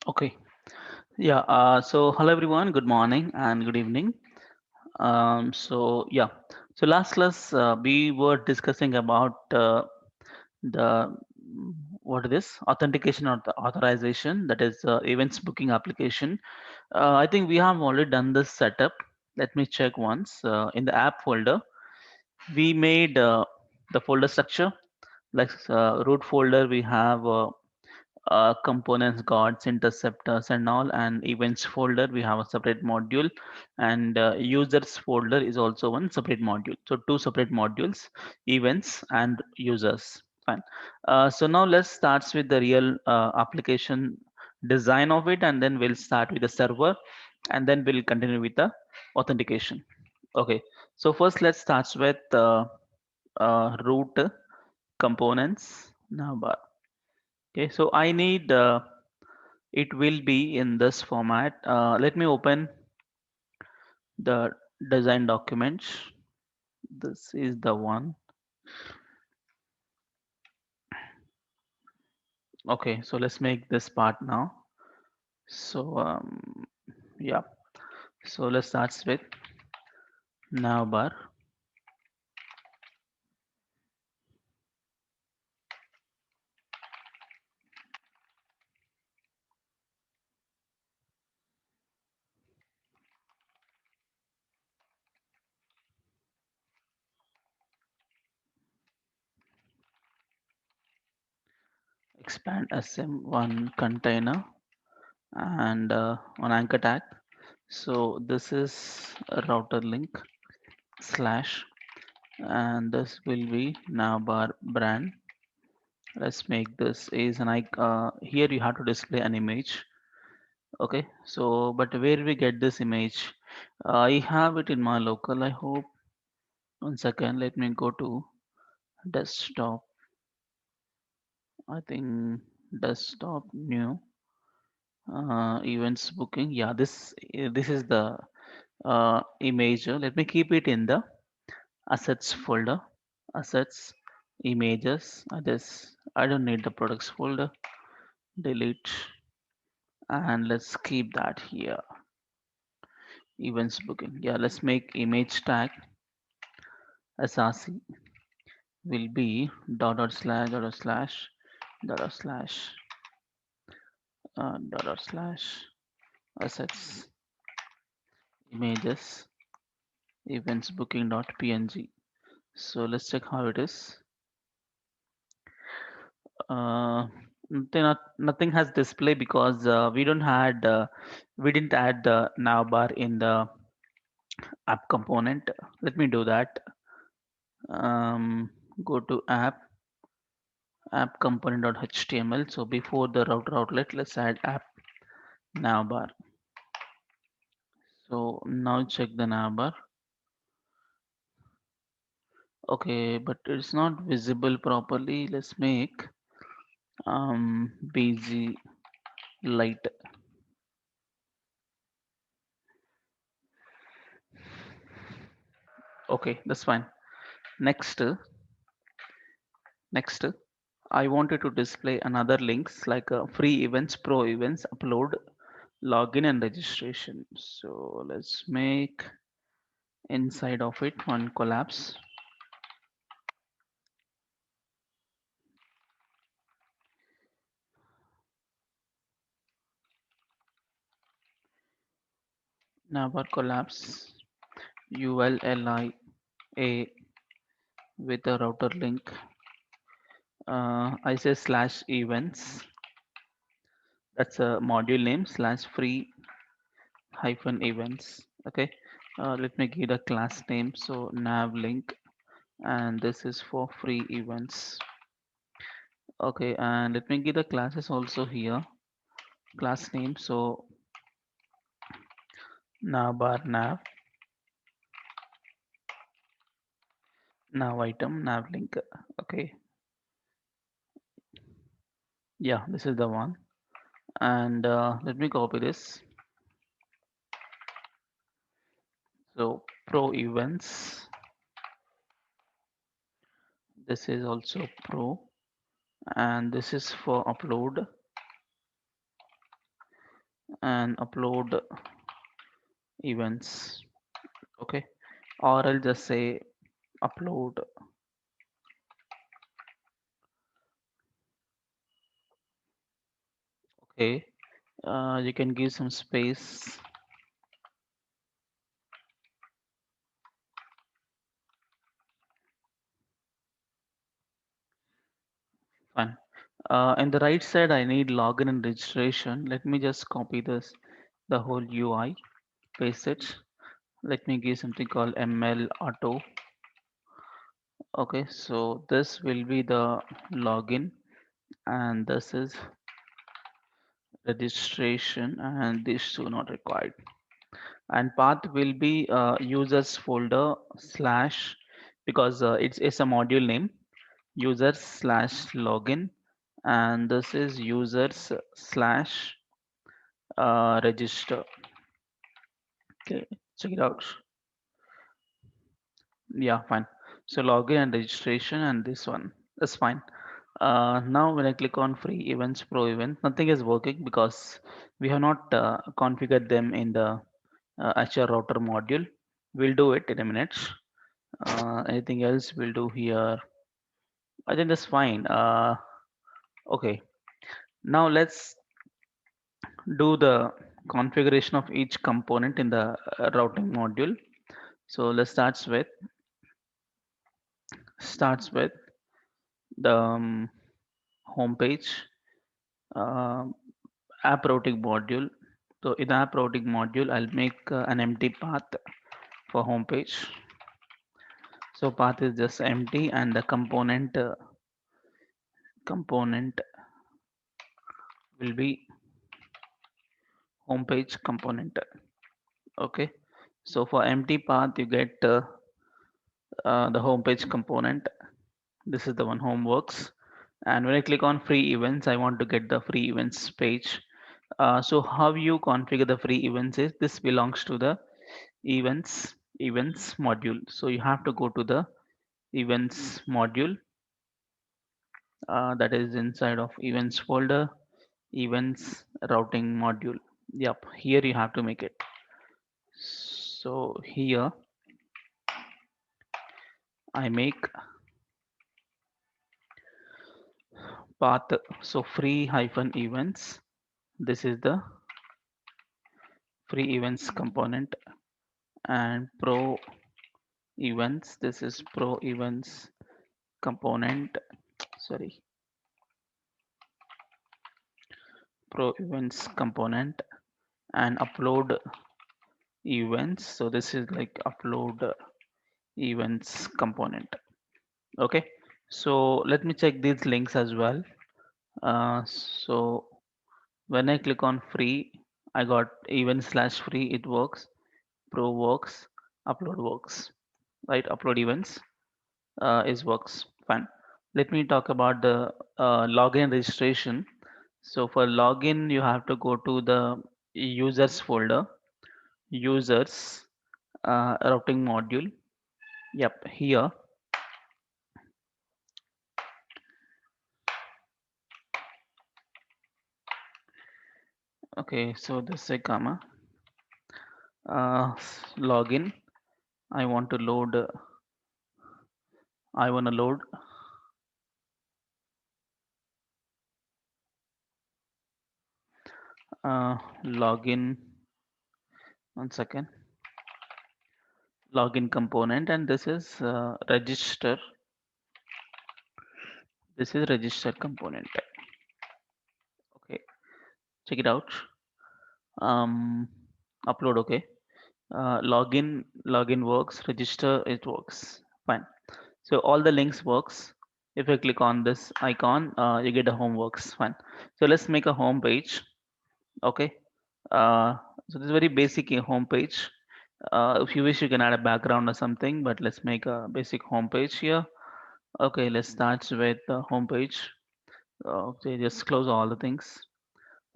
Okay. Yeah. So hello everyone. Good morning and good evening. Yeah. So last class we were discussing about the what is this authentication or the authorization, that is events booking application. I think we have already done this setup. Let me check once. In the app folder, we made the folder structure like root folder. We have components, guards, interceptors, and all. And events folder, we have a separate module, and users folder is also one separate module. So two separate modules, events and users. Fine. So now let's start with the real application design of it, and then we'll start with the server, and then we'll continue with the authentication. Okay. So first, let's start with root components navbar. Okay, so I need it will be in this format. Let me open the design documents. This is the one. Okay, so let's make this part now. So yeah, so let's start with navbar. Expand SM1 container and on anchor tag. So this is a router link slash, and this will be navbar brand. Let's make this is an here you have to display an image. Okay, so but where we get this image? I have it in my local, I hope. One second, let me go to desktop. I think desktop new events booking. Yeah, this is the image. Let me keep it in the assets folder. Assets, images. I don't need the products folder. Delete, and let's keep that here. Events booking. Yeah, let's make image tag src will be dot dot slash dot dot slash assets images events booking dot png. So let's check how it is. uh, nothing has display because we didn't add the navbar in the app component. Let me do that. Go to app component.html. So before the router outlet, let's add app navbar. So now check the navbar. Okay, but it's not visible properly. Let's make bg light. Okay, that's fine. Next, I wanted to display another links like free events, pro events, upload, login, and registration. So let's make inside of it one collapse. Navbar collapse ULLIA with a router link. I say slash events. That's a module name slash free hyphen events. Okay. Let me give the class name. So nav link, and this is for free events. Okay, and let me give the classes also here. Class name. So navbar nav item nav link. Okay. Yeah, this is the one. And let me copy this. So pro events. This is also pro, and this is for upload. and upload events. Okay, or I'll just say upload. Okay, you can give some space. Fine. In the right side, I need login and registration. Let me just copy this, the whole UI, paste it. Let me give something called ML auto. Okay, so this will be the login, and this is registration, and these two not required. And path will be users folder slash, because it's a module name, users slash login, and this is users slash register. Okay, check it out. Yeah, fine. So login and registration, and this one is fine. Now when I click on free events pro event, nothing is working because we have not configured them in the Azure router module. We'll do it in a minute. Anything else we'll do here? I think that's fine. Okay, now let's do the configuration of each component in the routing module. So let's starts with the home page, uh, app routing module. So in the app routing module, I'll make an empty path for home page. So path is just empty, and the component will be home page component. Okay. So for empty path, you get the home page component. This is the one home works. And when I click on free events, I want to get the free events page. So how you configure the free events is this belongs to the events module. So you have to go to the events module, that is inside of events folder, events routing module. Yep, here you have to make it. So here I make path. So free hyphen events. This is the free events component, and pro events. This is pro events component. Sorry, pro events component, and upload events. So this is like upload events component. Okay, so let me check these links as well. So when I click on free, I got event slash free, it works, pro works, upload works, right? Upload events is works fine. Let me talk about the login registration. So for login, you have to go to the users folder, users routing module. Yep, here. Okay, so this is comma login. I want to load. I want to load login. 1 second. Login component, and this is register. This is register component. Okay, check it out. Um, upload. Okay. Login works. Register it works. Fine. So all the links works. If I click on this icon, you get a home works. Fine. So let's make a home page. Okay. Uh, so this is very basic home page. If you wish, you can add a background or something, but let's make a basic home page here. Okay, let's start with the home page. Okay, just close all the things.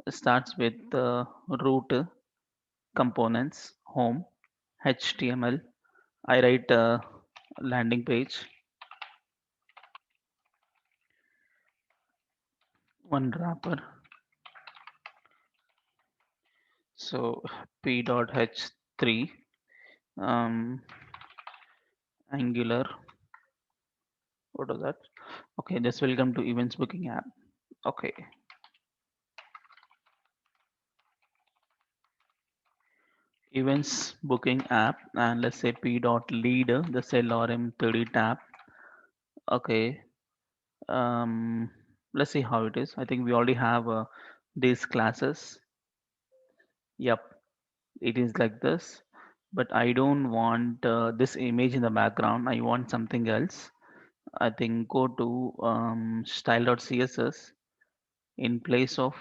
It starts with the root components, home, HTML. I write a landing page, one wrapper, So p dot h3 um, angular. What is that? Okay, just welcome to events booking app. Okay, events booking app, and let's say p dot lead the cell rm30 tab. Okay, let's see how it is. I think we already have these classes. Yep, it is like this, but I don't want this image in the background. I want something else. I think go to style.css in place of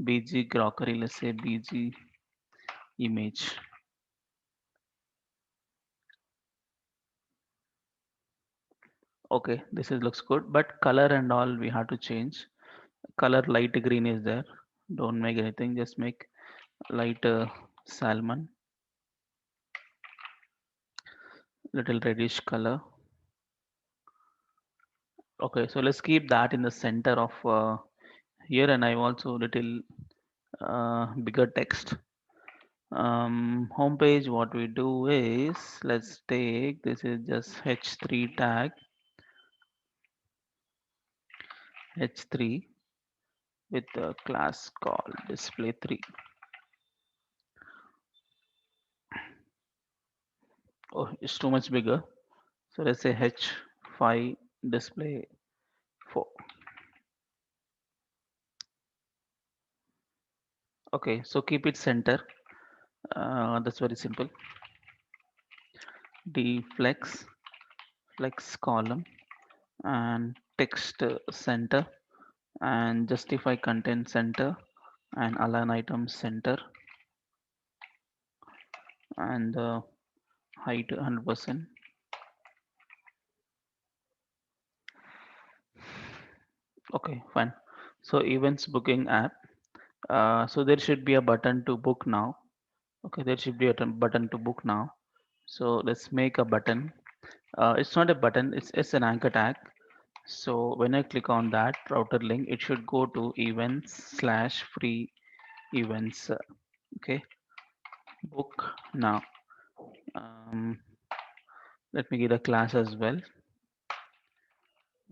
bg crockery. Let's say bg image. Okay, this is looks good, but color and all we have to change. Color light green is there. Don't make anything. Just make light salmon, little reddish color. Okay, so let's keep that in the center of here, and I also little bigger text. Homepage. What we do is let's take this is just h3 tag h3 with a class called display3. Oh, it's too much bigger. So let's say h5 display 4. Okay, so keep it center. That's very simple. Deflex flex column and text center and justify content center and align item center and height 100%. Okay, fine. So events booking app. So there should be a button to book now. Okay, there should be a button to book now. So let's make a button. It's not a button, it's an anchor tag. So when I click on that router link, it should go to events slash free events. Okay, book now. Um, Let me give a class as well.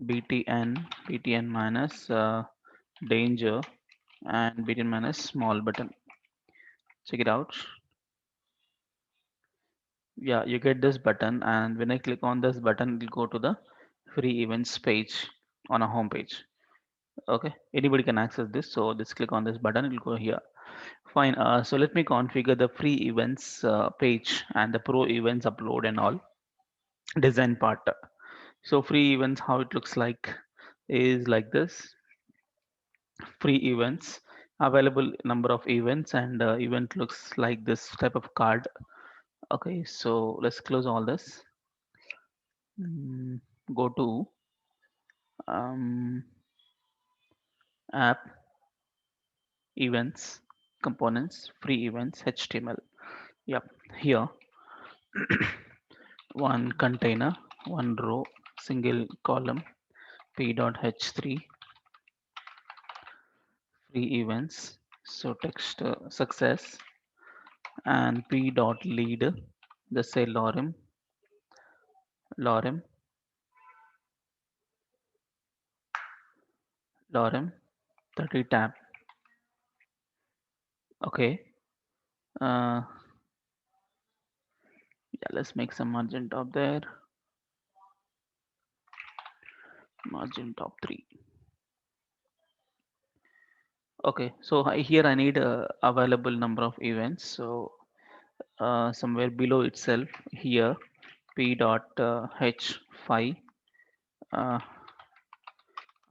btn minus danger and btn minus small button. Check it out. Yeah, you get this button, and when I click on this button, it will go to the free events page on a home page. Okay, anybody can access this. So just click on this button, it will go here. Fine. So let me configure the free events page and the pro events upload and all design part. So free events, how it looks like is like this. Free events, available number of events, and event looks like this type of card. Okay, so let's close all this. Mm, Go to um, app events components free events html. Yep, here one container, one row, single column, p.h3 free events. So text success and p.lead the say lorem 30 tab. Okay, uh, yeah, let's make some margin top there, margin top 3. Okay, so here I need a available number of events. So somewhere below itself here p dot h5 uh,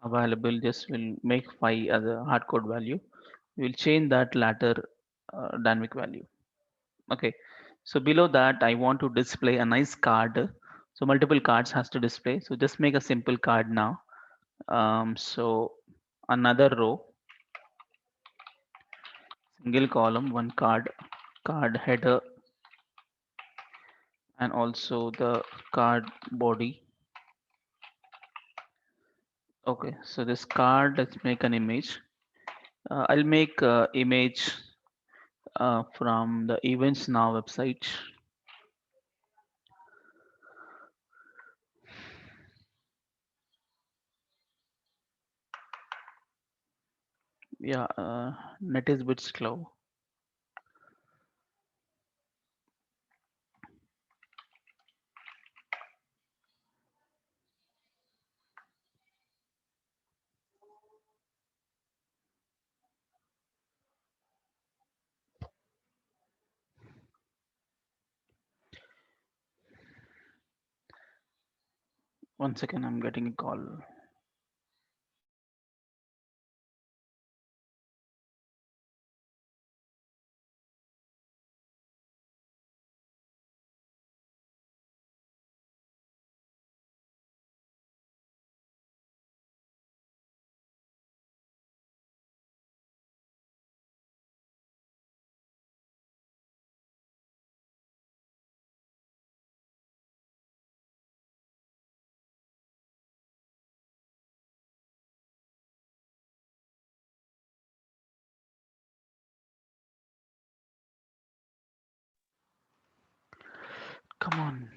available, just will make 5 as a hard code value. We'll change that latter dynamic value. Okay, so below that I want to display a nice card. So multiple cards has to display. So just make a simple card now. So another row, single column, one card, card header, and also the card body. Okay, so this card, let's make an image. I'll make image from the Events Now website. Yeah, net is bit slow. 1 second, I'm getting a call. Come on.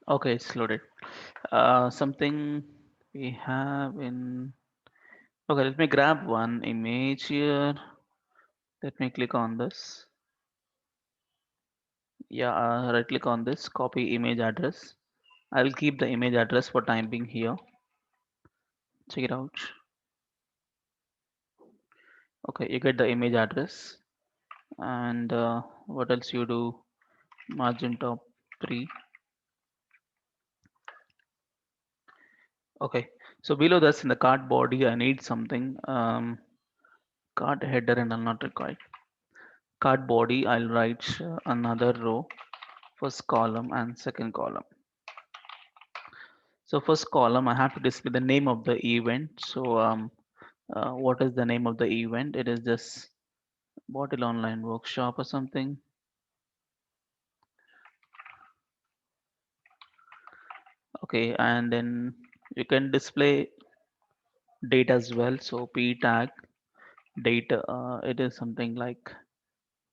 Okay, it's loaded. Something we have in. Okay, let me grab one image here. Let me click on this. Yeah, right click on this, copy image address. I will keep the image address for time being here. Check it out. Okay, you get the image address. And what else you do? Margin top 3. Okay, so below this in the card body, I need something. Card header and I'll not required. Card body, I'll write another row, first column and second column. So first column, I have to display the name of the event. So what is the name of the event? It is just bottle online workshop or something. Okay, and then you can display date as well. So p tag date, it is something like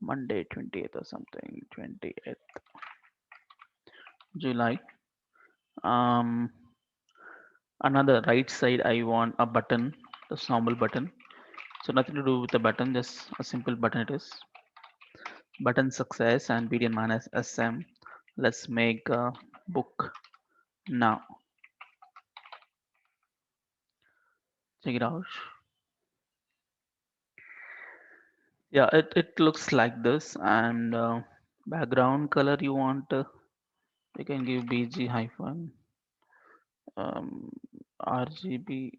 Monday 20th or something, 20th July. Um, another right side, I want a button, this normal button. So nothing to do with the button, just a simple button it is. Button success and BDN minus SM. Let's make a book now. Check it out. Yeah, it looks like this. And background color you want, you can give BG hyphen um, RGB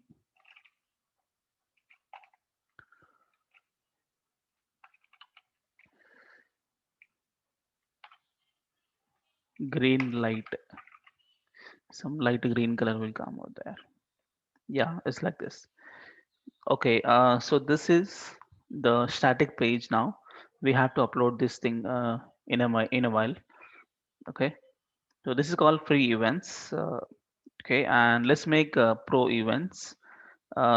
green light. Some light green color will come out there. Yeah, it's like this. Okay, so this is the static page now. We have to upload this thing in a while. Okay, so this is called free events. Okay, and let's make pro events.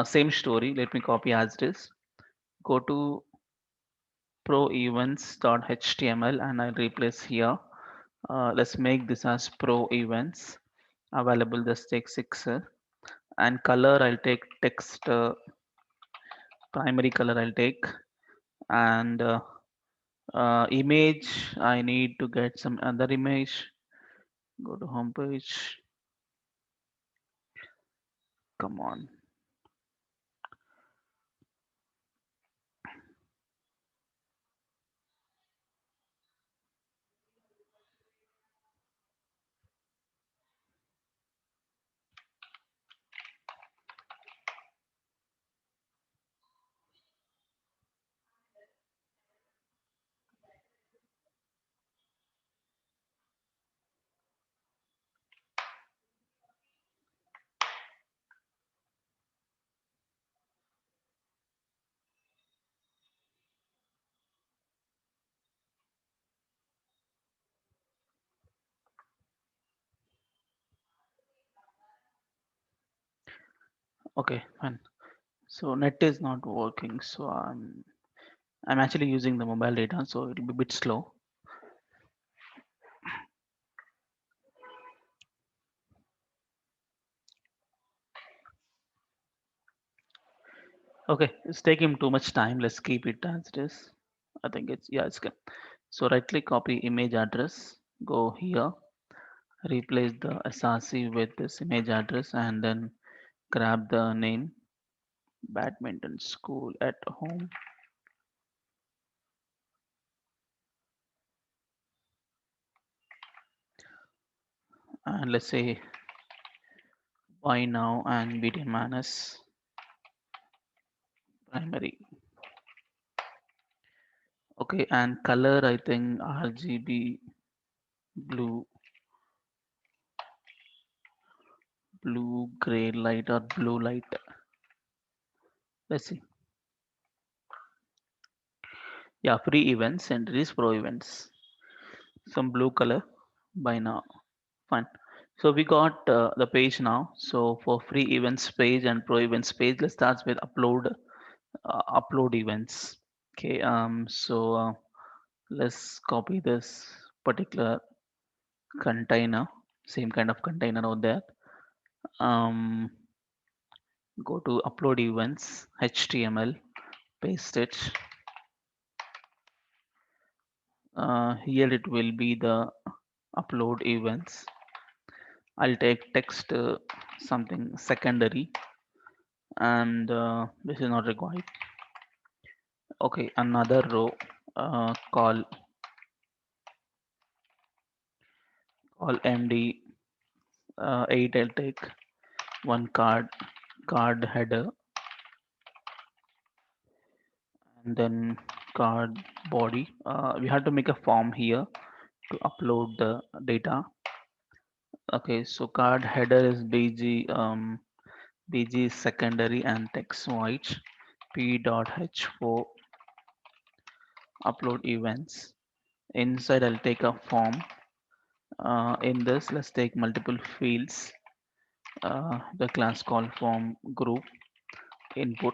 Same story. Let me copy as it is. Go to pro events.html and I'll replace here. Let's make this as pro events. Available. Just take six and color. I'll take text. Primary color. I'll take and image. I need to get some other image. Go to home page. Come on. Okay, fine. So net is not working. So I'm actually using the mobile data, so it'll be a bit slow. Okay, it's taking too much time. Let's keep it as it is. I think it's, yeah, it's good. So right click, copy image address, go here, replace the SRC with this image address, and then grab the name badminton school at home, and let's say buy now and BT Manas primary. Okay, and color I think RGB blue, blue gray light or blue light. Let's see. Yeah, free events and release pro events. Some blue color by now. Fine. So we got the page now. So for free events page and pro events page, let's start with upload events. Okay. Let's copy this particular container, same kind of container out there. Um, Go to upload events, HTML, paste it. Here it will be the upload events. I'll take text something secondary, and this is not required. Okay, another row, call MD 8. I'll take one card header, and then card body. We have to make a form here to upload the data. Okay, so card header is BG secondary and text void p.h4 upload events. Inside I'll take a form. In this, let's take multiple fields. The class call form group input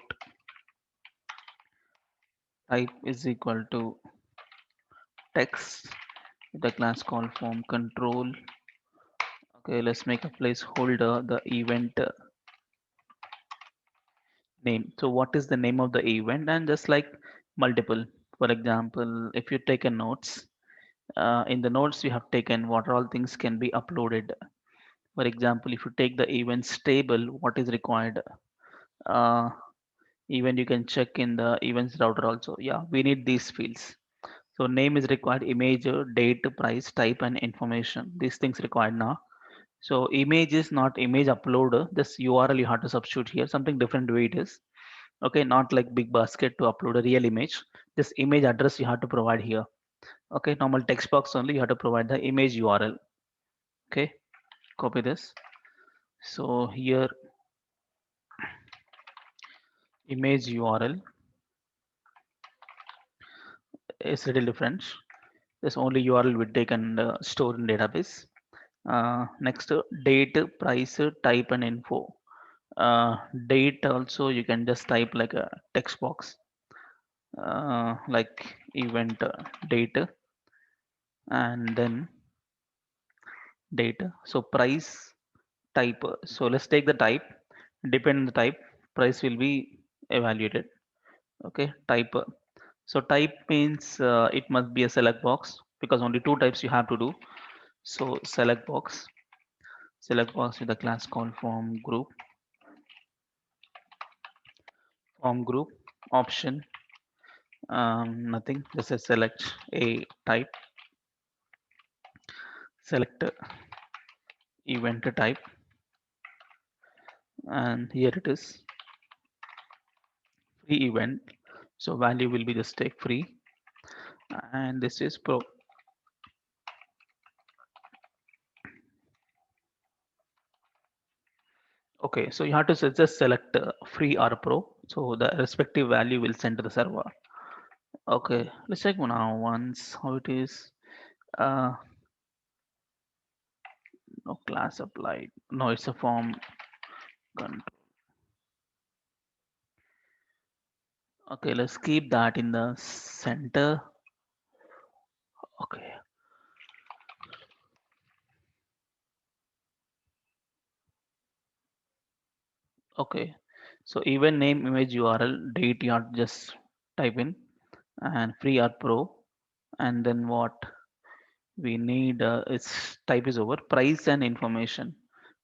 type is equal to text. The class call form control. Okay, let's make a placeholder. The event name. So what is the name of the event? And just like multiple. For example, if you take a notes, in the notes you have taken what all things can be uploaded. For example, if you take the events table, what is required? Uh, Even you can check in the events router also. Yeah, we need these fields. So name is required, image, date, price, type, and information. These things required now. So image is not image upload. This URL you have to substitute here. Something different way it is. Okay, not like big basket to upload a real image. This image address you have to provide here. Okay, normal text box only you have to provide the image URL. Okay, copy this. So here image URL is little different. This only URL we take and store in database. Next, date, price, type, and info. Uh, Date also you can just type like a text box, like event date, and then date. So price, type. So let's take the type. Depend on the type, price will be evaluated. Okay, type. So type means it must be a select box because only two types you have to do. So select box with the class called form group option, nothing. Just a select a type, select event type, and here it is free event. So value will be just take free, and this is pro. Okay, so you have to just select free or pro. So the respective value will send to the server. Okay, let's check now once how it is. Uh, no class applied. No, it's a form control. Okay, let's keep that in the center. Okay, okay. So event name, image URL, date you have to just type in, and free or pro, and then what we need its type is over price and information.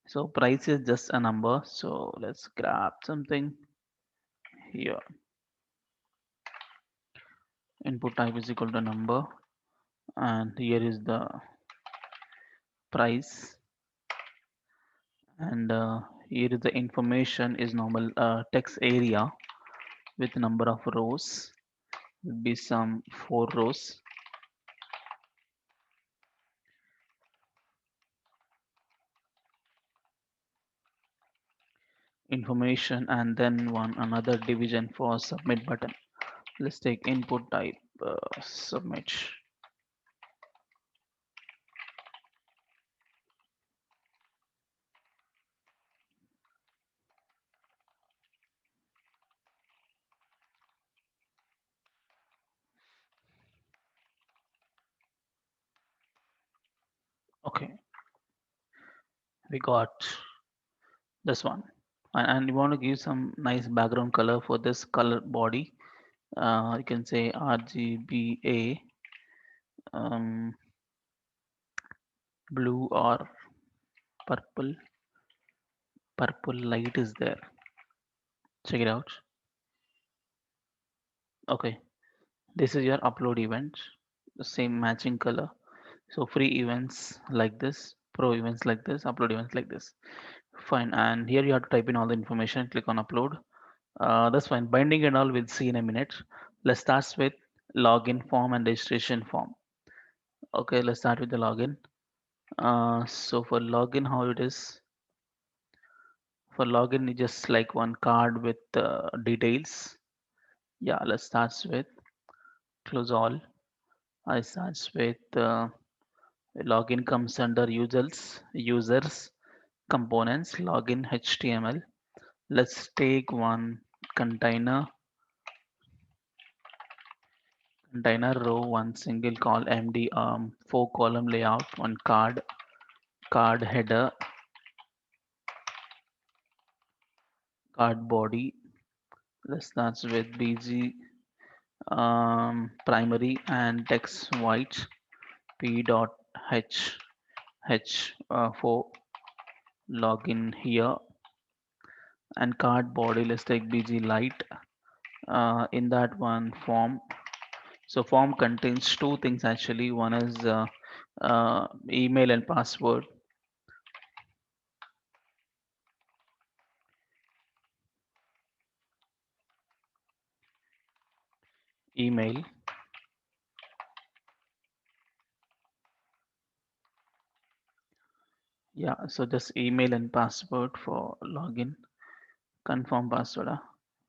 So price is just a number. So let's grab something here. Input type is equal to number, and here is the price, and here is the information is normal text area with number of rows, will be some 4 rows. Information, and then one another division for submit button. Let's take input type submit. Okay, we got this one, and you want to give some nice background color for this color body. You can say RGBA, um, blue or purple. Purple light is there. Check it out. Okay, this is your upload event. The same matching color. So free events like this, pro events like this, upload events like this. Fine. And here you have to type in all the information. Click on upload. That's fine. Binding and all we'll see in a minute. Let's start with login form and registration form. Okay, let's start with the login. So for login, how it is? For login, you just like one card with details. Yeah, let's start with close all. I starts with login comes under users, components, login HTML. Let's take one container, container row, one single call MD, 4 column layout, one card header, card body. Let's start with BG, primary and text white, p dot h for login here, and card body. Let's take BG light. In that one form, so form contains two things actually. One is email and password. Email, yeah, so just email and password for login. Confirm password,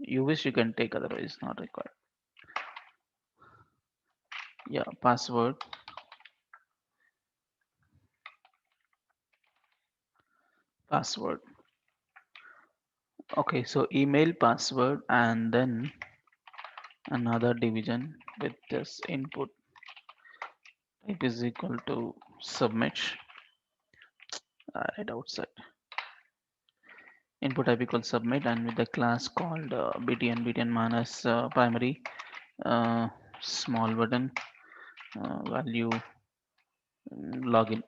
you wish you can take, otherwise not required. Yeah, password, password. Okay, so email, password, and then another division with this input type is equal to submit, right outside. Input type equals submit, and with the class called btn minus primary, uh, small button, value, login.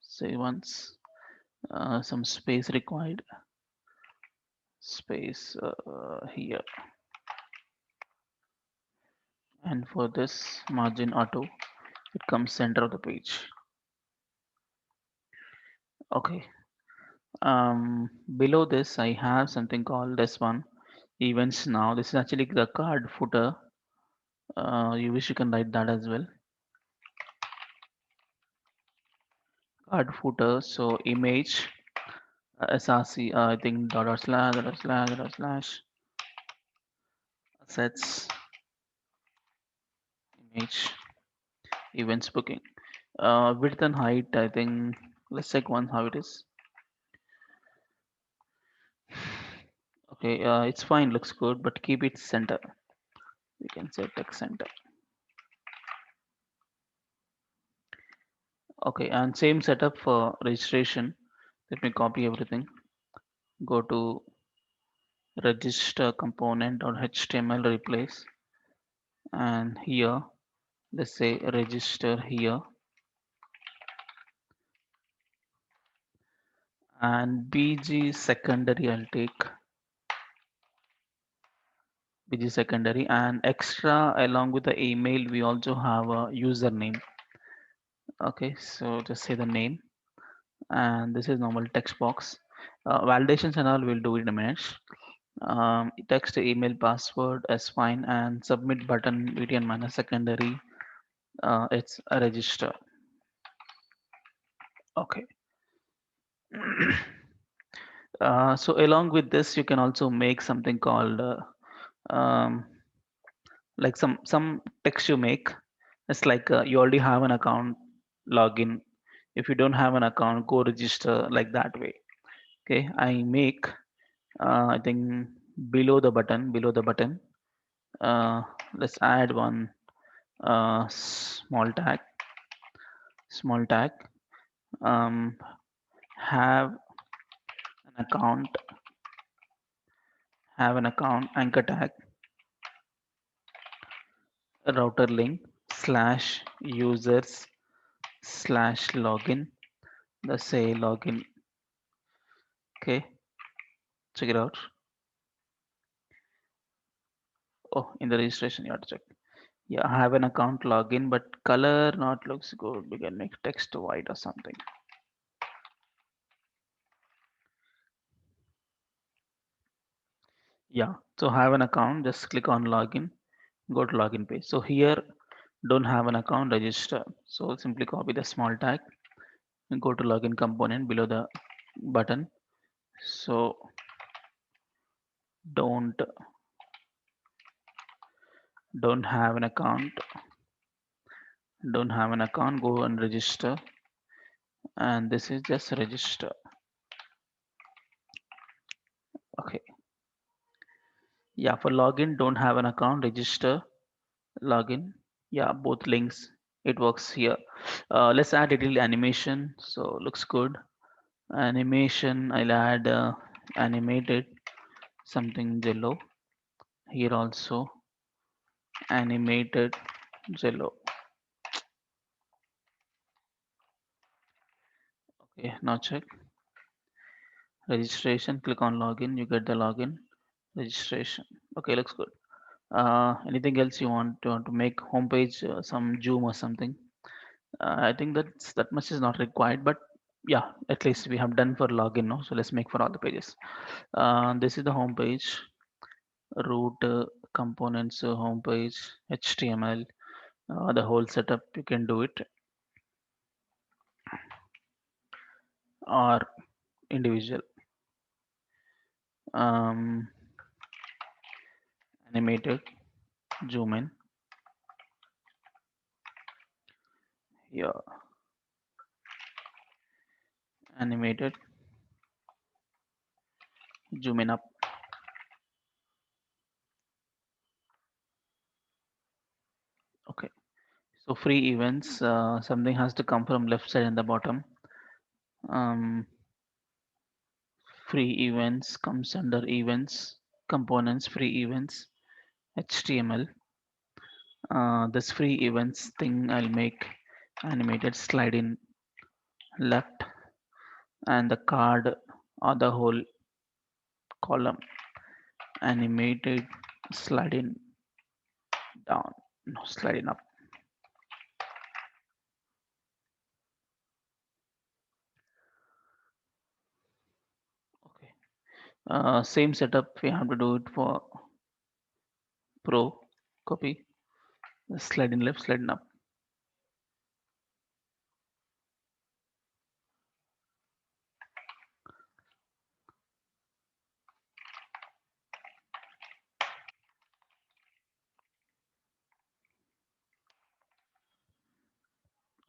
Say once, some space required, space here, and for this margin auto, it comes center of the page. Okay, below this I have something called this one, events. Now this is actually the card footer. You wish you can write that as well. Card footer, so image, src, I think dot slash assets, image, events booking, width and height. I think let's check one how it is. Okay, it's fine, looks good, but keep it center. We can say text center. Okay, and same setup for registration. Let me copy everything. Go to register component or HTML replace, and here let's say register here, and BG secondary I'll take BG secondary, and extra along with the email we also have a username. Okay, so just say the name, and this is normal text box. Validations and all we'll do in a minute. Text, email, password is fine, and submit button VTN minus secondary. It's a register. Okay. So along with this, you can also make something called um, like some text you make. It's like you already have an account, login. If you don't have an account, go register like that way. Okay, I make I think below the button. Uh, let's add one small tag, small tag. Um, have an account, anchor tag, router link slash users slash login. Let's say login. Okay, check it out. Oh, in the registration you have to check. Yeah, I have an account login, but color not looks good. We can make text white or something. Yeah, so have an account, just click on login, go to login page. So here, don't have an account, register. So simply copy the small tag and go to login component below the button. So don't don't have an account, don't have an account, go and register. And this is just register. Okay. Yeah, for login, don't have an account, register, login. Yeah, both links. It works here. Let's add a little animation. So looks good. Animation, I'll add animated something Jello. Here also animated Jello. Okay, now check registration. Click on login. You get the login registration. Okay, looks good. Anything else you want to make homepage some zoom or something? I think that much is not required, but yeah, at least we have done for login. No, so let's make for all the pages. This is the home page. Root components home page, HTML, the whole setup. You can do it or individual. Um, Animated zoom in. Yeah, animated zoom in up. Okay. So free events. Something has to come from left side and the bottom. Um, Free events comes under events components. Free events HTML. This free events thing I'll make animated slide in left, and the card or the whole column animated sliding down, no, sliding up. Okay. Same setup we have to do it for pro. Copy, sliding left, sliding up.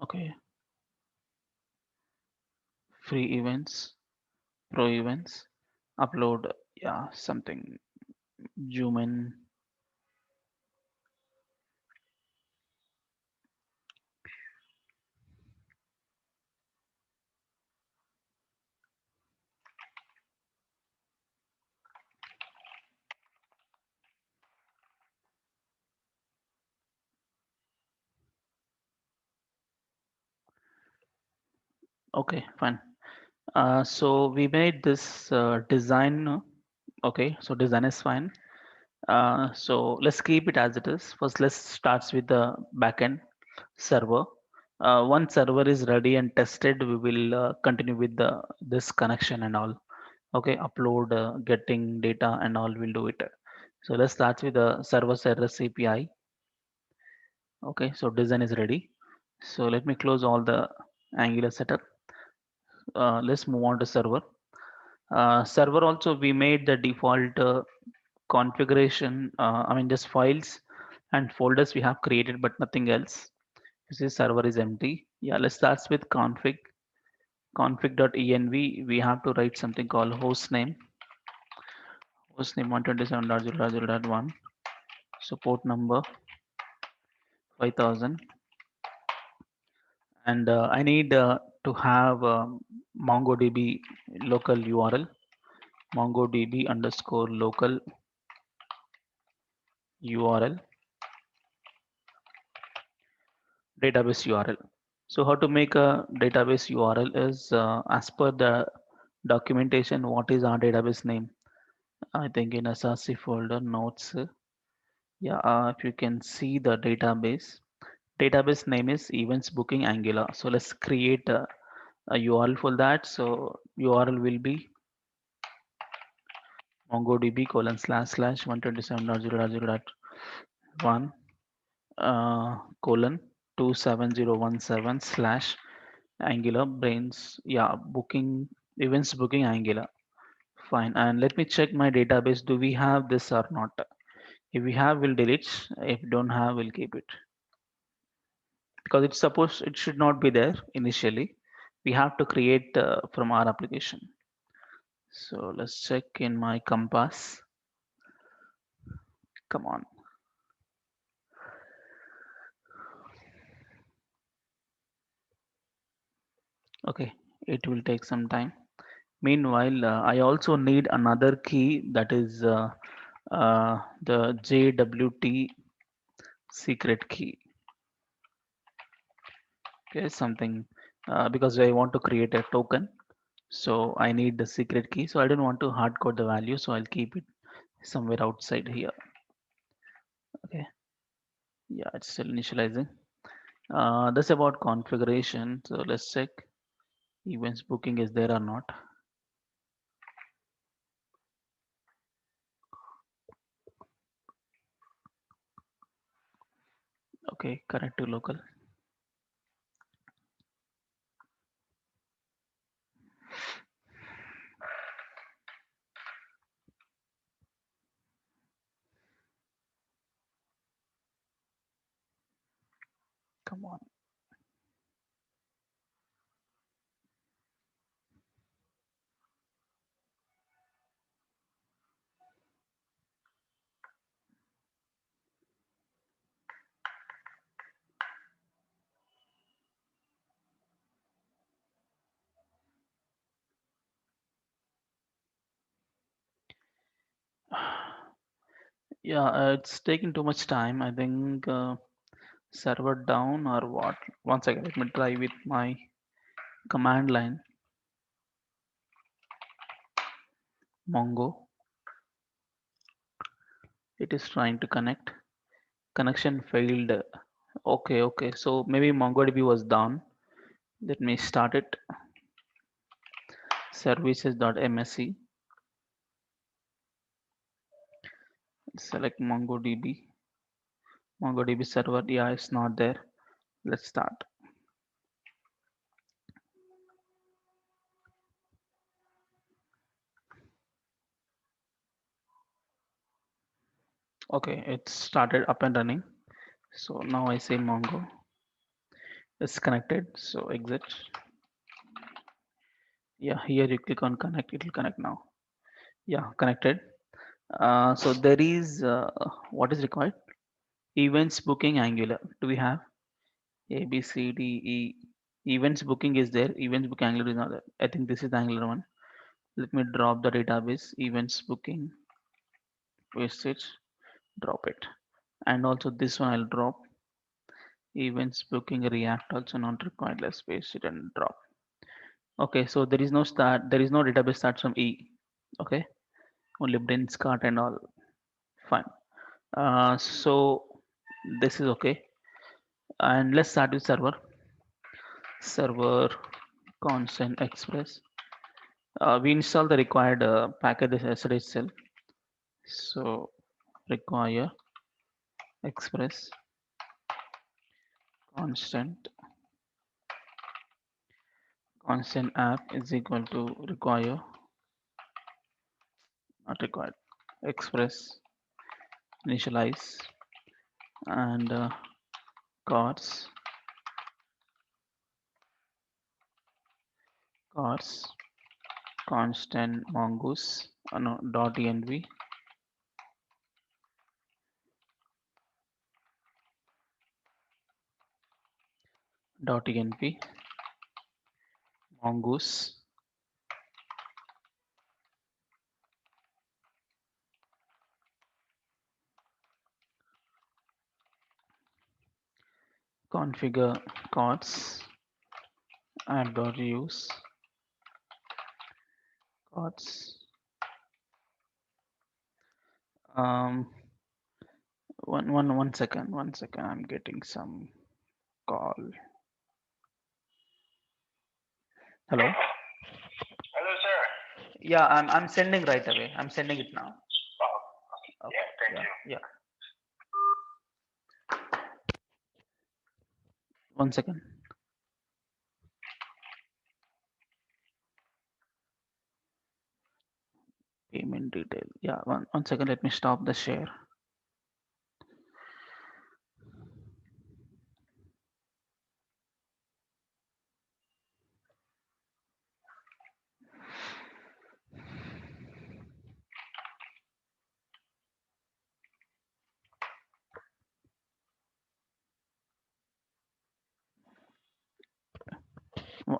Okay. Free events, pro events, upload Yeah, something zoom in. Okay, fine. So we made this design. Okay, so design is fine. So let's keep it as it is. First, let's start with the backend server. Once server is ready and tested, we will continue with the this connection and all. Okay, upload, getting data and all. We'll do it. So let's start with the server service API. Okay, so design is ready. So let me close all the Angular setup. Let's move on to server. Server also we made the default configuration. I mean just files and folders we have created, but nothing else. This server is empty. Yeah, let's start with config.env. We have to write something called hostname 127.0.0.1, support number 5000, and I need to have MongoDB local URL, MongoDB underscore local URL, database URL. So how to make a database URL is as per the documentation. What is our database name? I think in SRC folder notes. Yeah, if you can see the database name is events booking Angular. So let's create a URL for that. So URL will be MongoDB // 127.0.0.1 colon 27017 slash Angular brains. Yeah, booking events booking Angular. Fine. And let me check my database. Do we have this or not? If we have, we'll delete. If don't have, we'll keep it. Because it's supposed it should not be there initially. We have to create from our application. So let's check in my Compass. Come on. Okay, it will take some time. Meanwhile, I also need another key, that is the JWT secret key. Okay, something because I want to create a token. So I need the secret key. So I don't want to hard code the value. So I'll keep it somewhere outside here. Okay. Yeah, it's still initializing. That's about configuration. So let's check events booking is there or not. Okay, connect to local. Come on. Yeah, it's taking too much time. I think server down or what. One second, let me try with my command line. Mongo. It is trying to connect. Connection failed. Okay, okay. So maybe MongoDB was down. Let me start it. Services.msc. Select MongoDB. MongoDB server. Yeah, it's not there. Let's start. Okay, it started up and running. So now I say Mongo. It's connected. So exit. Yeah, here you click on connect. It will connect now. Yeah, connected. So there is what is required? Events booking Angular. Do we have A, B, C, D, E? Events booking is there. Events book Angular is not there. I think this is the Angular one. Let me drop the database. Events booking, paste it, drop it. And also this one I'll drop. Events booking React also not required. Let's paste it and drop. Okay, so there is no start. There is no database starts from E. Okay, only Brin, Scott and all. Fine. So this is okay. And let's start with server. Server constant express. We install the required package yesterday itself. So require express constant constant app is equal to require not required express initialize and cards cards constant mongoose no, dot env dot env mongoose configure cards add dot use cards um one second I'm getting some call. Hello. Hello, sir. Yeah, I'm sending right away. I'm sending it now. Oh, okay. Okay. Yeah, thank Yeah, you. yeah. One second. Payment detail. Yeah, one second. Let me stop the share.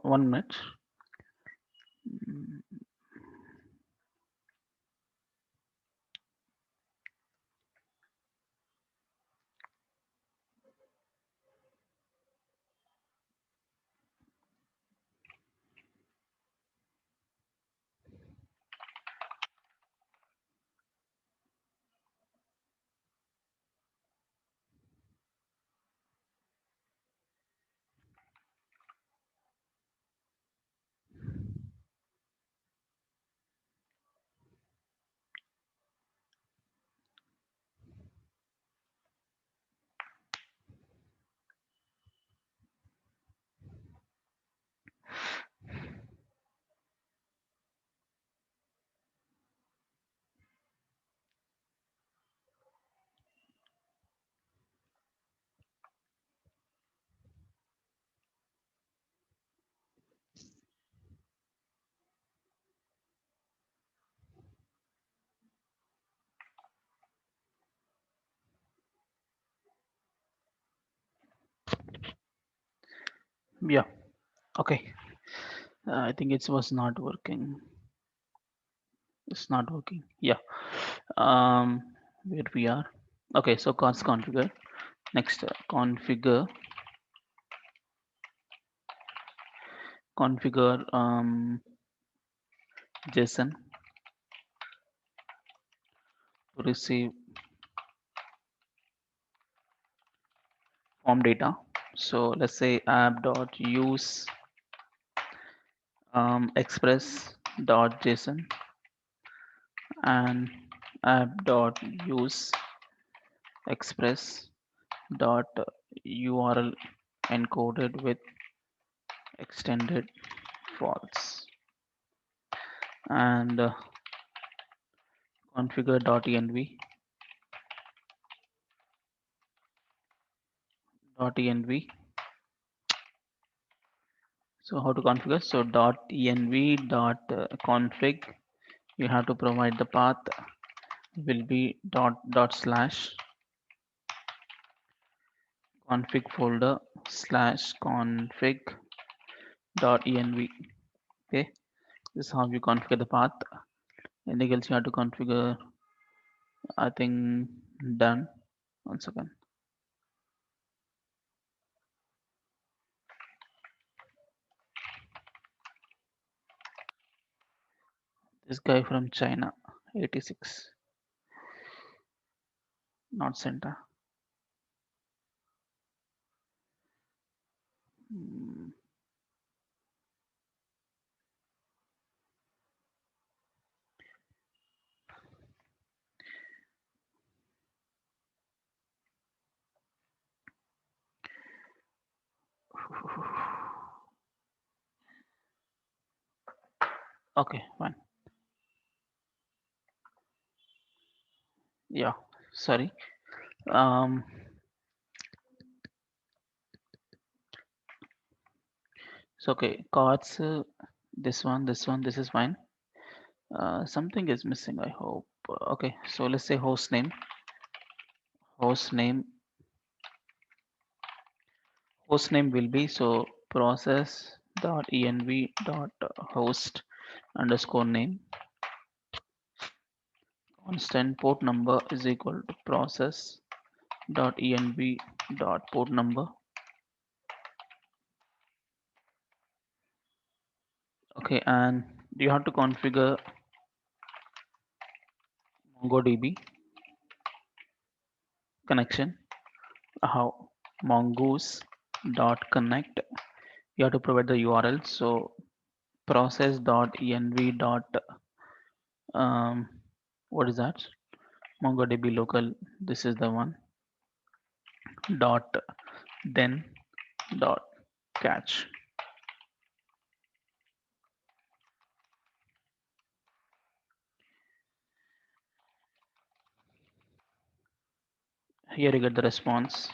One minute. Mm, Yeah. Okay. I think it was not working. It's not working. Yeah. Where we are. Okay. So cards configure. Next, configure JSON to receive form data. So let's say app.use express.json and app.use express dot URL encoded with extended false and configure.env .env. So how to configure? So .env dot config you have to provide the path will be dot slash config folder slash config dot env. Okay, this is how you configure the path. Anything else you have to configure? I think done. One second. This guy from China, 86, not center. Hmm. Okay, fine. Yeah, sorry. Um, so okay, cards. This is fine. Something is missing. I hope. Okay, so let's say host name. Host name. Host name will be so process dot env dot host underscore name. Constant port number is equal to process dot env dot port number. Okay, and you have to configure MongoDB connection. How? Mongoose dot connect. You have to provide the URL. So process dot env dot um, what is that? MongoDB local. This is the one. Dot then dot catch. Here you get the response.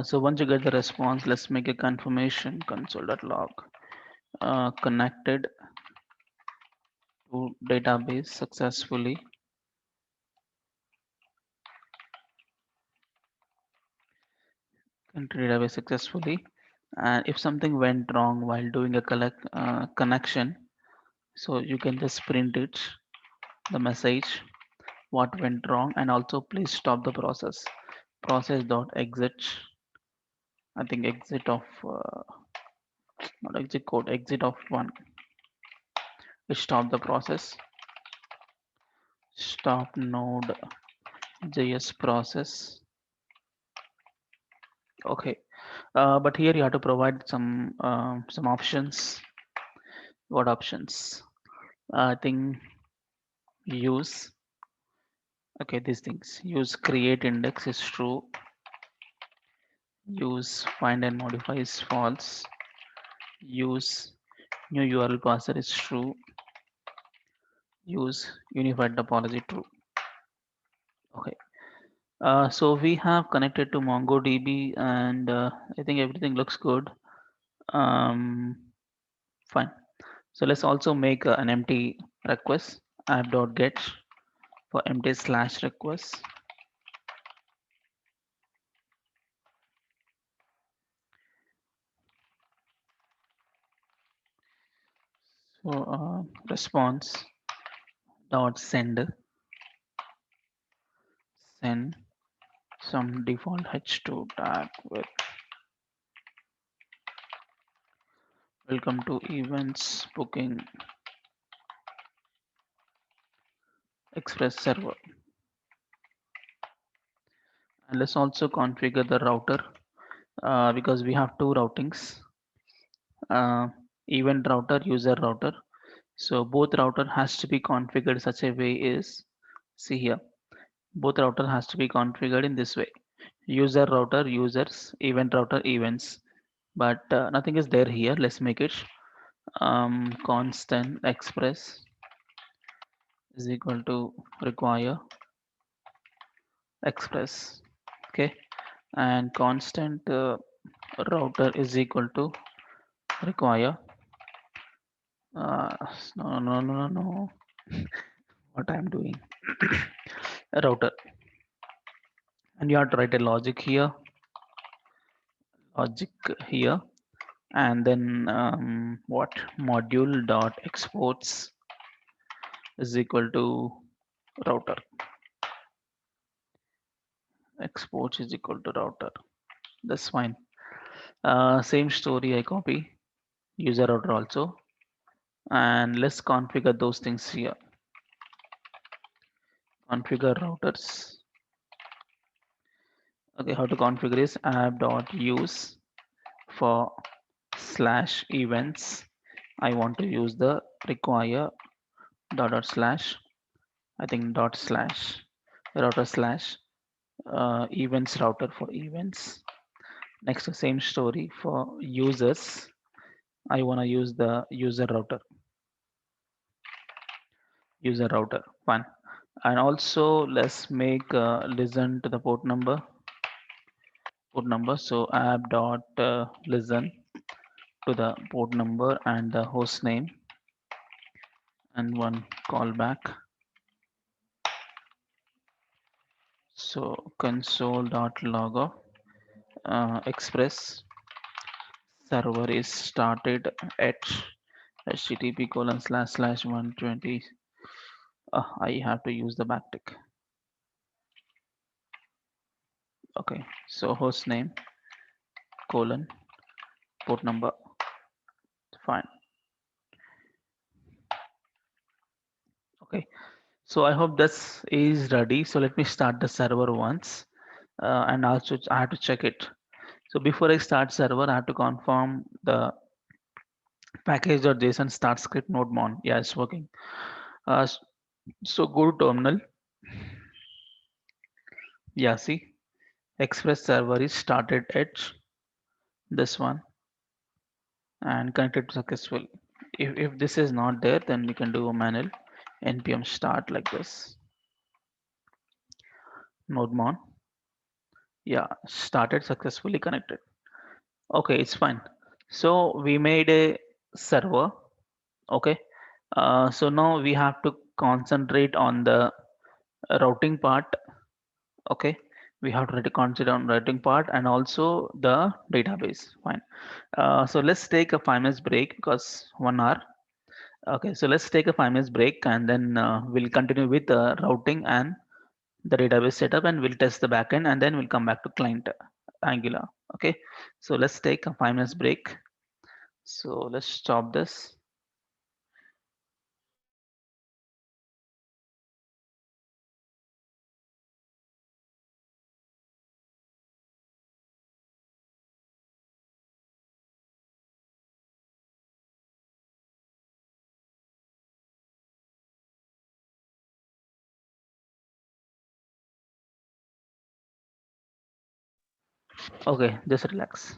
So once you get the response, let's make a confirmation console.log. Connected to database successfully. Into database successfully. And if something went wrong while doing a connection, so you can just print it, the message, what went wrong, and also please stop the process. Process dot exit. I think exit of not exit code, exit of one. Stop the process. Stop node JS process. Okay, but here you have to provide some options. What options? I think use. Okay, these things. Use create index is true. Use find and modify is false. Use new URL parser is true. Use unified topology true. Okay. So we have connected to MongoDB and I think everything looks good. Um, Fine. So let's also make an empty request app.get for empty slash request. So response dot send some default h2 tag with welcome to events booking express server. And let's also configure the router because we have two routings, uh, event router, user router. So both router has to be configured such a way is, see here, both router has to be configured in this way. User router, users, event router, events. But nothing is there here. Let's make it constant express is equal to require express. Okay, and constant router is equal to require Uh, no, no, no, no, no. What I'm doing? A router, and you have to write a logic here, and then what module dot exports is equal to router. Exports is equal to router. That's fine. Same story. I copy user router also, and let's configure those things here. Configure routers. Okay, how to configure is app dot use for slash events. I want to use the require dot slash, I think dot slash router slash events router for events. Next, the same story for users. I want to use the user router. Fine. And also let's make listen to the port number. So app dot listen to the port number and the host name, and one callback. So console.log express server is started at http colon slash slash 120. I have to use the backtick. Okay, so host name colon port number. Fine. Okay, so I hope this is ready. So let me start the server once, and also I have to check it. So before I start server, I have to confirm the package.json start script node mon. Yeah, it's working. So go to terminal. Yeah, see, Express server is started at this one and connected successfully. If this is not there, then we can do a manual npm start like this. Nodemon. Yeah, started successfully connected. Okay, it's fine. So we made a server. Okay. So now we have to concentrate on the routing part. Okay. We have to concentrate on routing part and also the database. Fine. So let's take a 5 minutes break because 1 hour. Okay, so let's take a 5 minutes break and then we'll continue with the routing and the database setup, and we'll test the backend and then we'll come back to client Angular. Okay, so let's take a 5 minutes break. So let's stop this. Okay, just relax.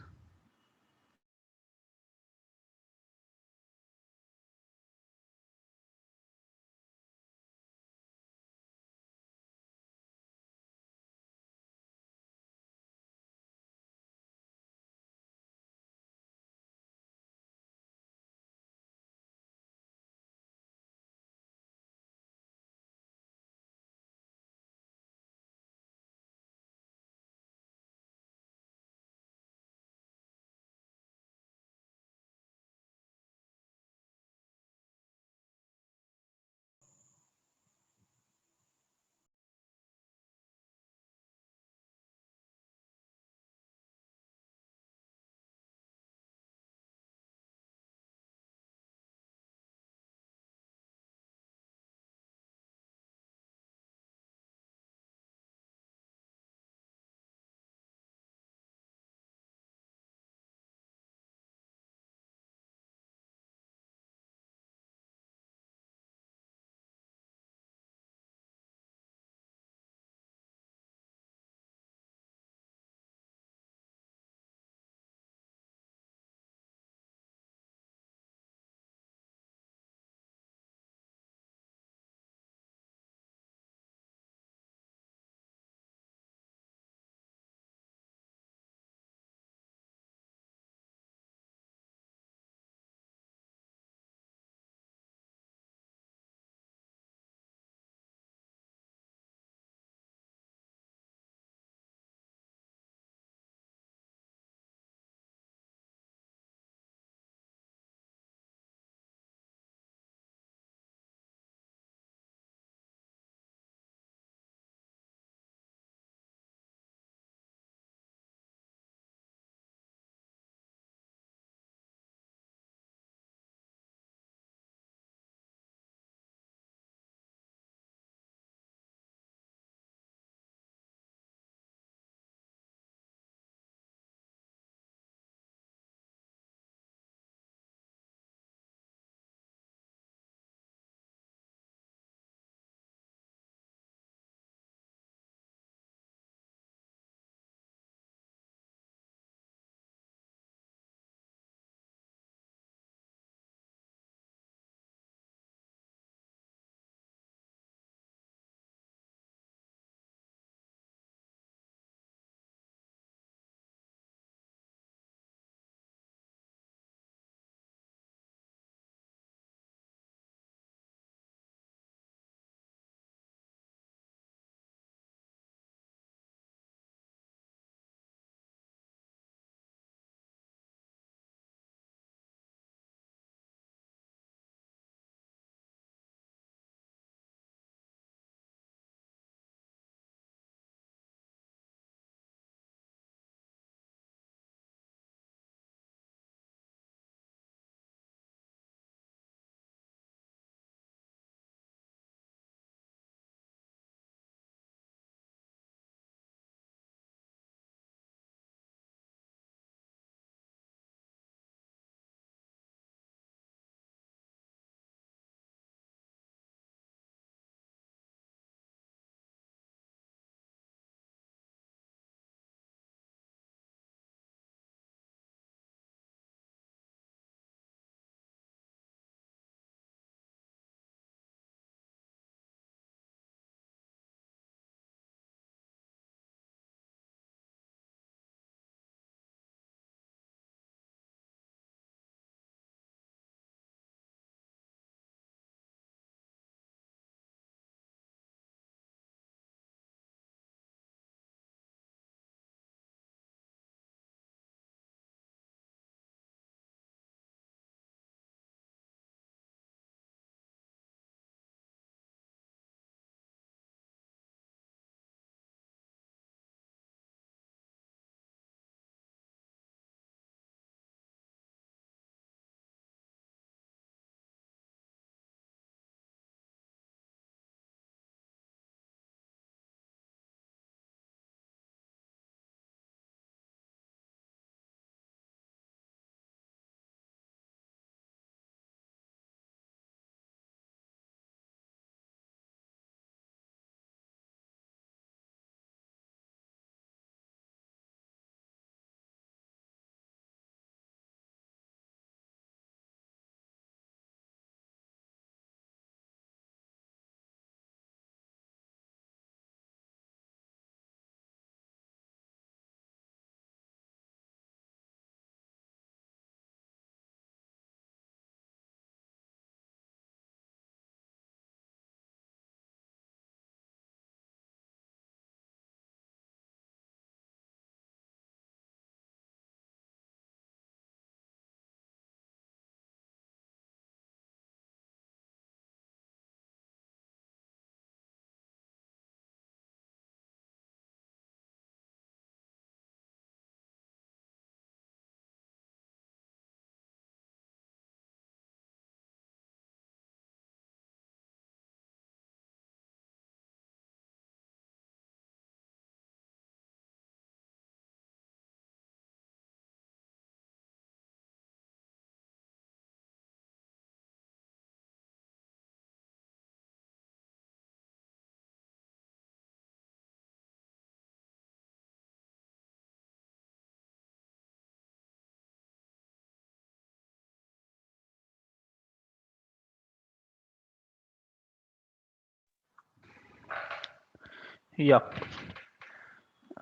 Yeah.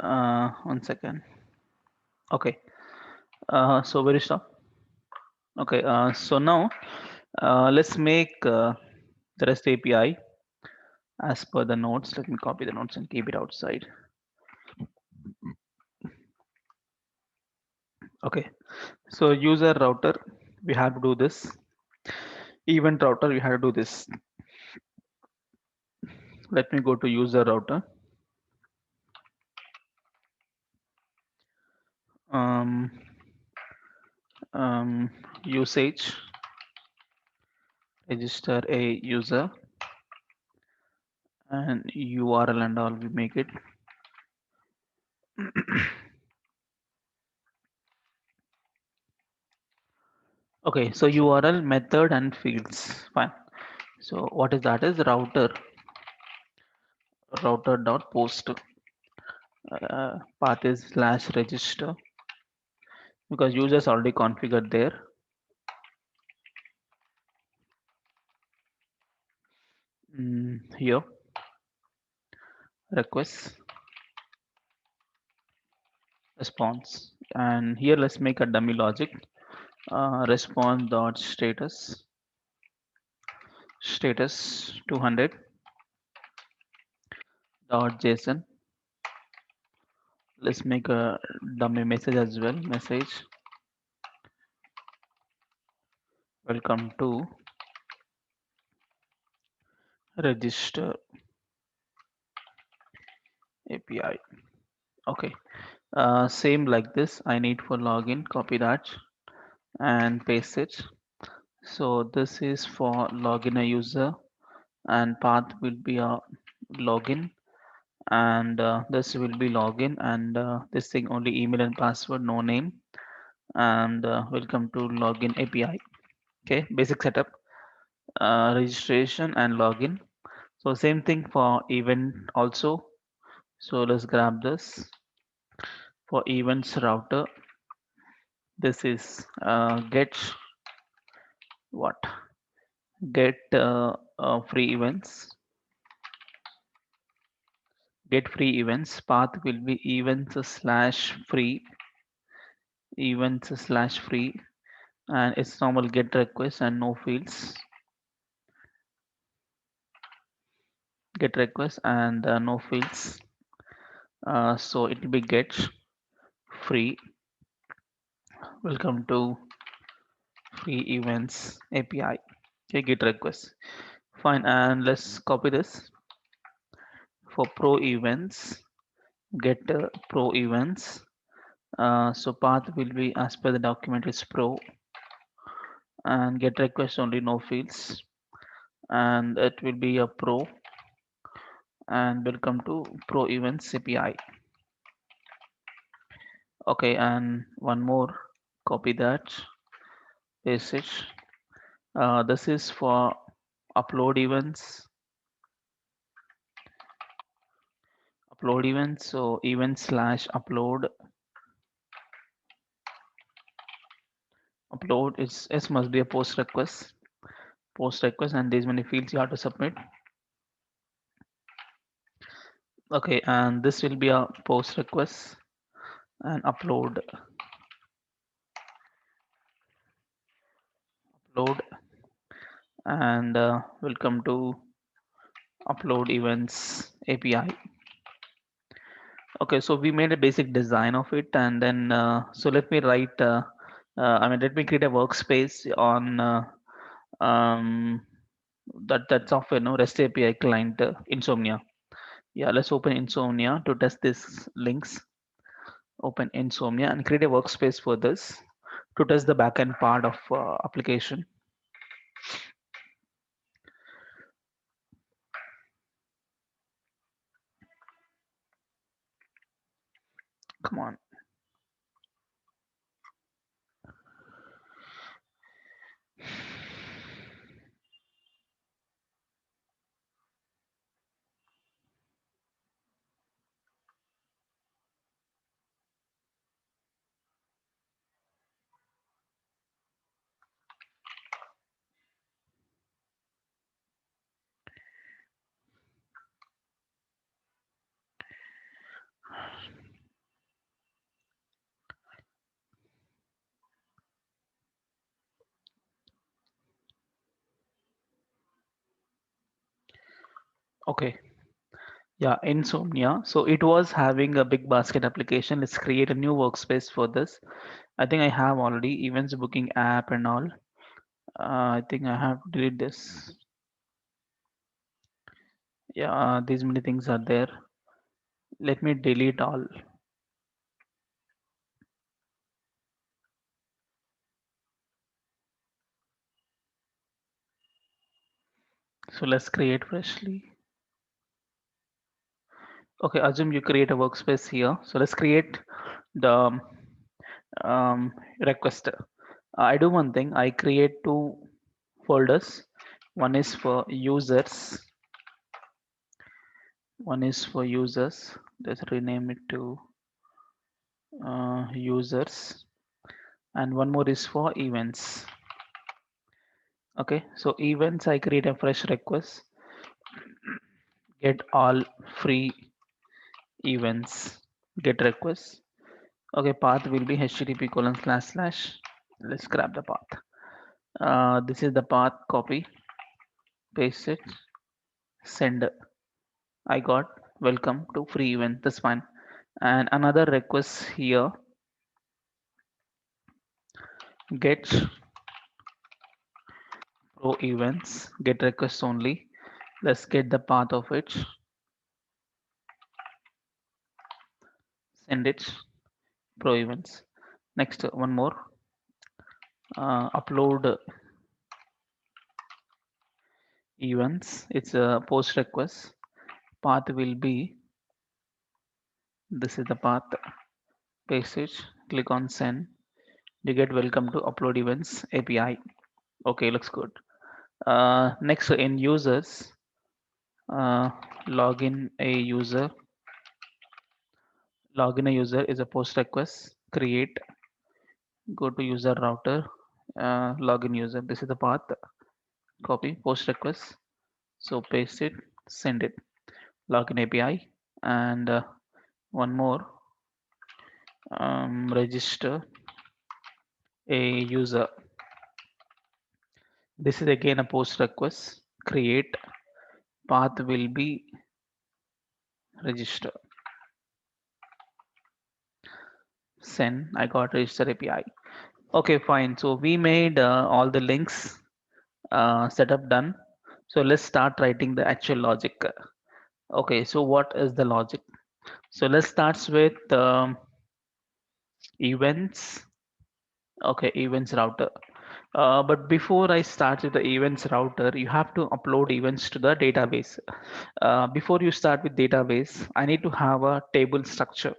1 second. Okay. So where is stop? Okay. So now let's make the REST API as per the notes. Let me copy the notes and keep it outside. Okay. So user router, we have to do this. Event router, we have to do this. Let me go to user router. Um, Usage, register a user, and URL and all we make it. Okay, so URL, method, and fields. Fine. So what is that? Is router dot post. Path is slash register because users already configured there. Here request response, and here let's make a dummy logic. Response dot status 200 dot JSON. Let's make a dummy message as well. Message, welcome to register API. Okay. Same like this. I need for login. Copy that and paste it. So this is for login a user, and path will be a login, and this will be login, and this thing only email and password, no name, and welcome to login API. Okay, basic setup, registration and login. So same thing for event also. So let's grab this for events router. This is what get free events. Get free events. Path will be events slash free, and it's normal get request and no fields. Get request and no fields. So it will be get free. Welcome to free events API. Okay, get request. Fine, and let's copy this for pro events. Get pro events. So path will be as per the document is pro, and get request only no fields, and it will be a pro, and welcome to pro events API. Okay, and one more, copy that, paste it. This is for upload events. Upload events. So event slash upload. Upload is S must be a post request. Post request, and these many fields you have to submit. Okay, and this will be a post request and upload, and welcome to upload events API. Okay, so we made a basic design of it, and then so let me write. Let me create a workspace on that software, no REST API client, Insomnia. Yeah, let's open Insomnia to test these links. Open Insomnia and create a workspace for this to test the backend part of application. Come on. Okay. Yeah, Insomnia. So it was having a big basket application. Let's create a new workspace for this. I think I have already events booking app and all. I think I have to delete this. Yeah, these many things are there. Let me delete all. So let's create freshly. Okay, assume you create a workspace here. So let's create the um, request. I do one thing. I create two folders. One is for users. One is for users. Let's rename it to users. And one more is for events. Okay, so events, I create a fresh request. Get all free events. Get requests. Okay, path will be http colon slash slash. Let's grab the path. This is the path. Copy, paste it, send. I got welcome to free event. That's fine. And another request here. Get pro events. Get requests only. Let's get the path of it. Send it. Pro events. Next, one more. Upload events. It's a post request. Path will be this is the path. Paste it. Click on send. You get welcome to upload events API. Okay, looks good. Next, in users, uh, login a user. Login a user is a post request. Create. Go to user router. Login user. This is the path. Copy post request. So paste it. Send it. Login API and one more. Register a user. This is again a post request. Create. Path will be register. Send. I got register API. Okay, fine. So we made all the links setup done. So let's start writing the actual logic. Okay, so what is the logic? So let's start with events. Okay, events router. But before I start with the events router, you have to upload events to the database. Before you start with database, I need to have a table structure,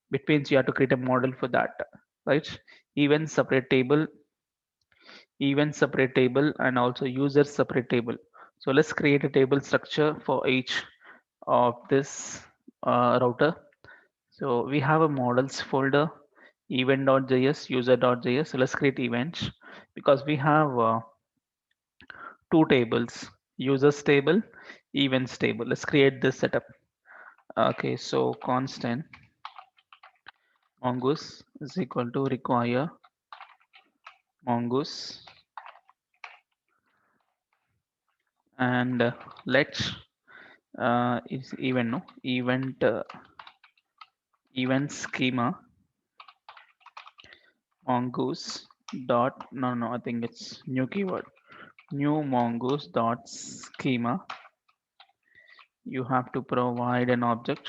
which means you have to create a model for that, right? Event separate table, event separate table, and also user separate table. So let's create a table structure for each of this router. So we have a models folder, event.js, user.js. So let's create events because we have two tables, users table, events table. Let's create this setup. Okay, so constant mongoose is equal to require mongoose and let's is event no event schema mongoose dot no I think it's new keyword new mongoose dot schema. You have to provide an object.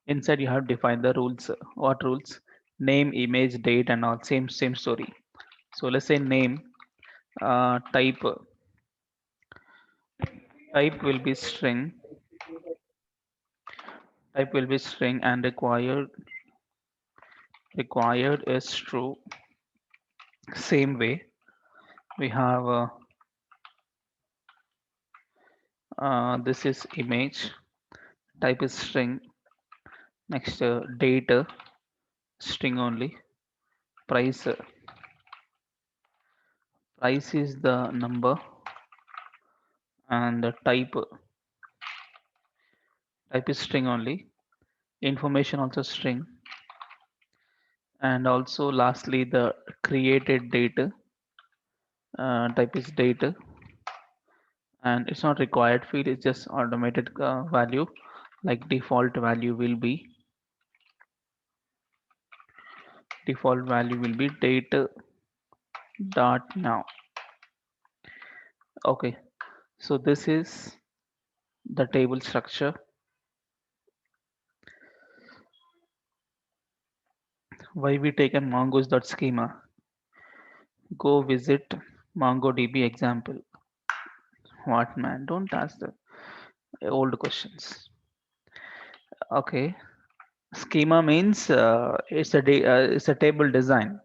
Inside you have defined the rules. What rules? Name, image, date, and all same story. So let's say name. Type will be string. Type will be string and required is true. Same way we have this is image. Type is string. Next date string only. Price price is the number and the type is string only. Information also string and also lastly the created data type is data and it's not required field, it's just automated value. Like default value will be date dot now. Okay, so this is the table structure. Why we take a mongoose.schema? Go visit MongoDB example. What man? Don't ask the old questions. Okay, schema means it's a table design.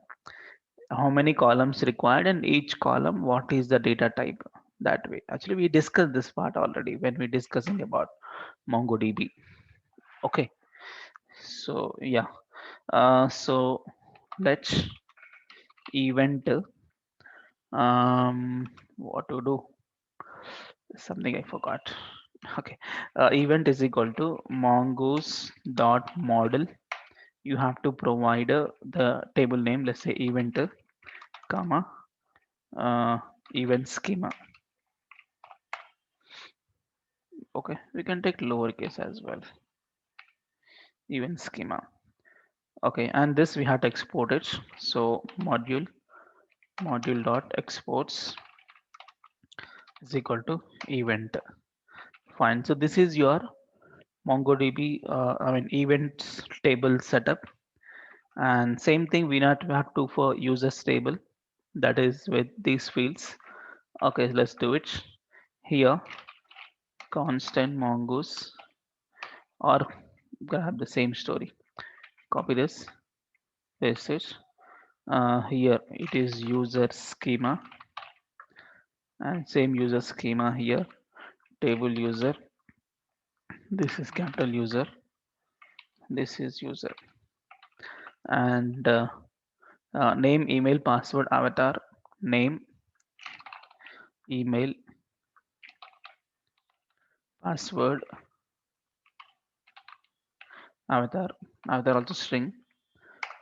How many columns required, and each column what is the data type. That way. Actually, we discussed this part already when we discussing about MongoDB. Okay, so yeah. So let's event. What to do? Something I forgot. Okay, event is equal to mongoose dot model. You have to provide the table name. Let's say event, comma, uh, event schema. Okay, we can take lowercase as well. Event schema. Okay, and this we have to export it. So module dot exports is equal to event. Fine. So this is your MongoDB, events table setup. And same thing we not have to for users table, that is with these fields. Okay, let's do it here. Constant mongoose, or grab the same story, copy this, paste it. Here it is user schema, and same user schema here, table user. This is capital user, this is user, and name, email, password, avatar, name, email, password, avatar, avatar also string.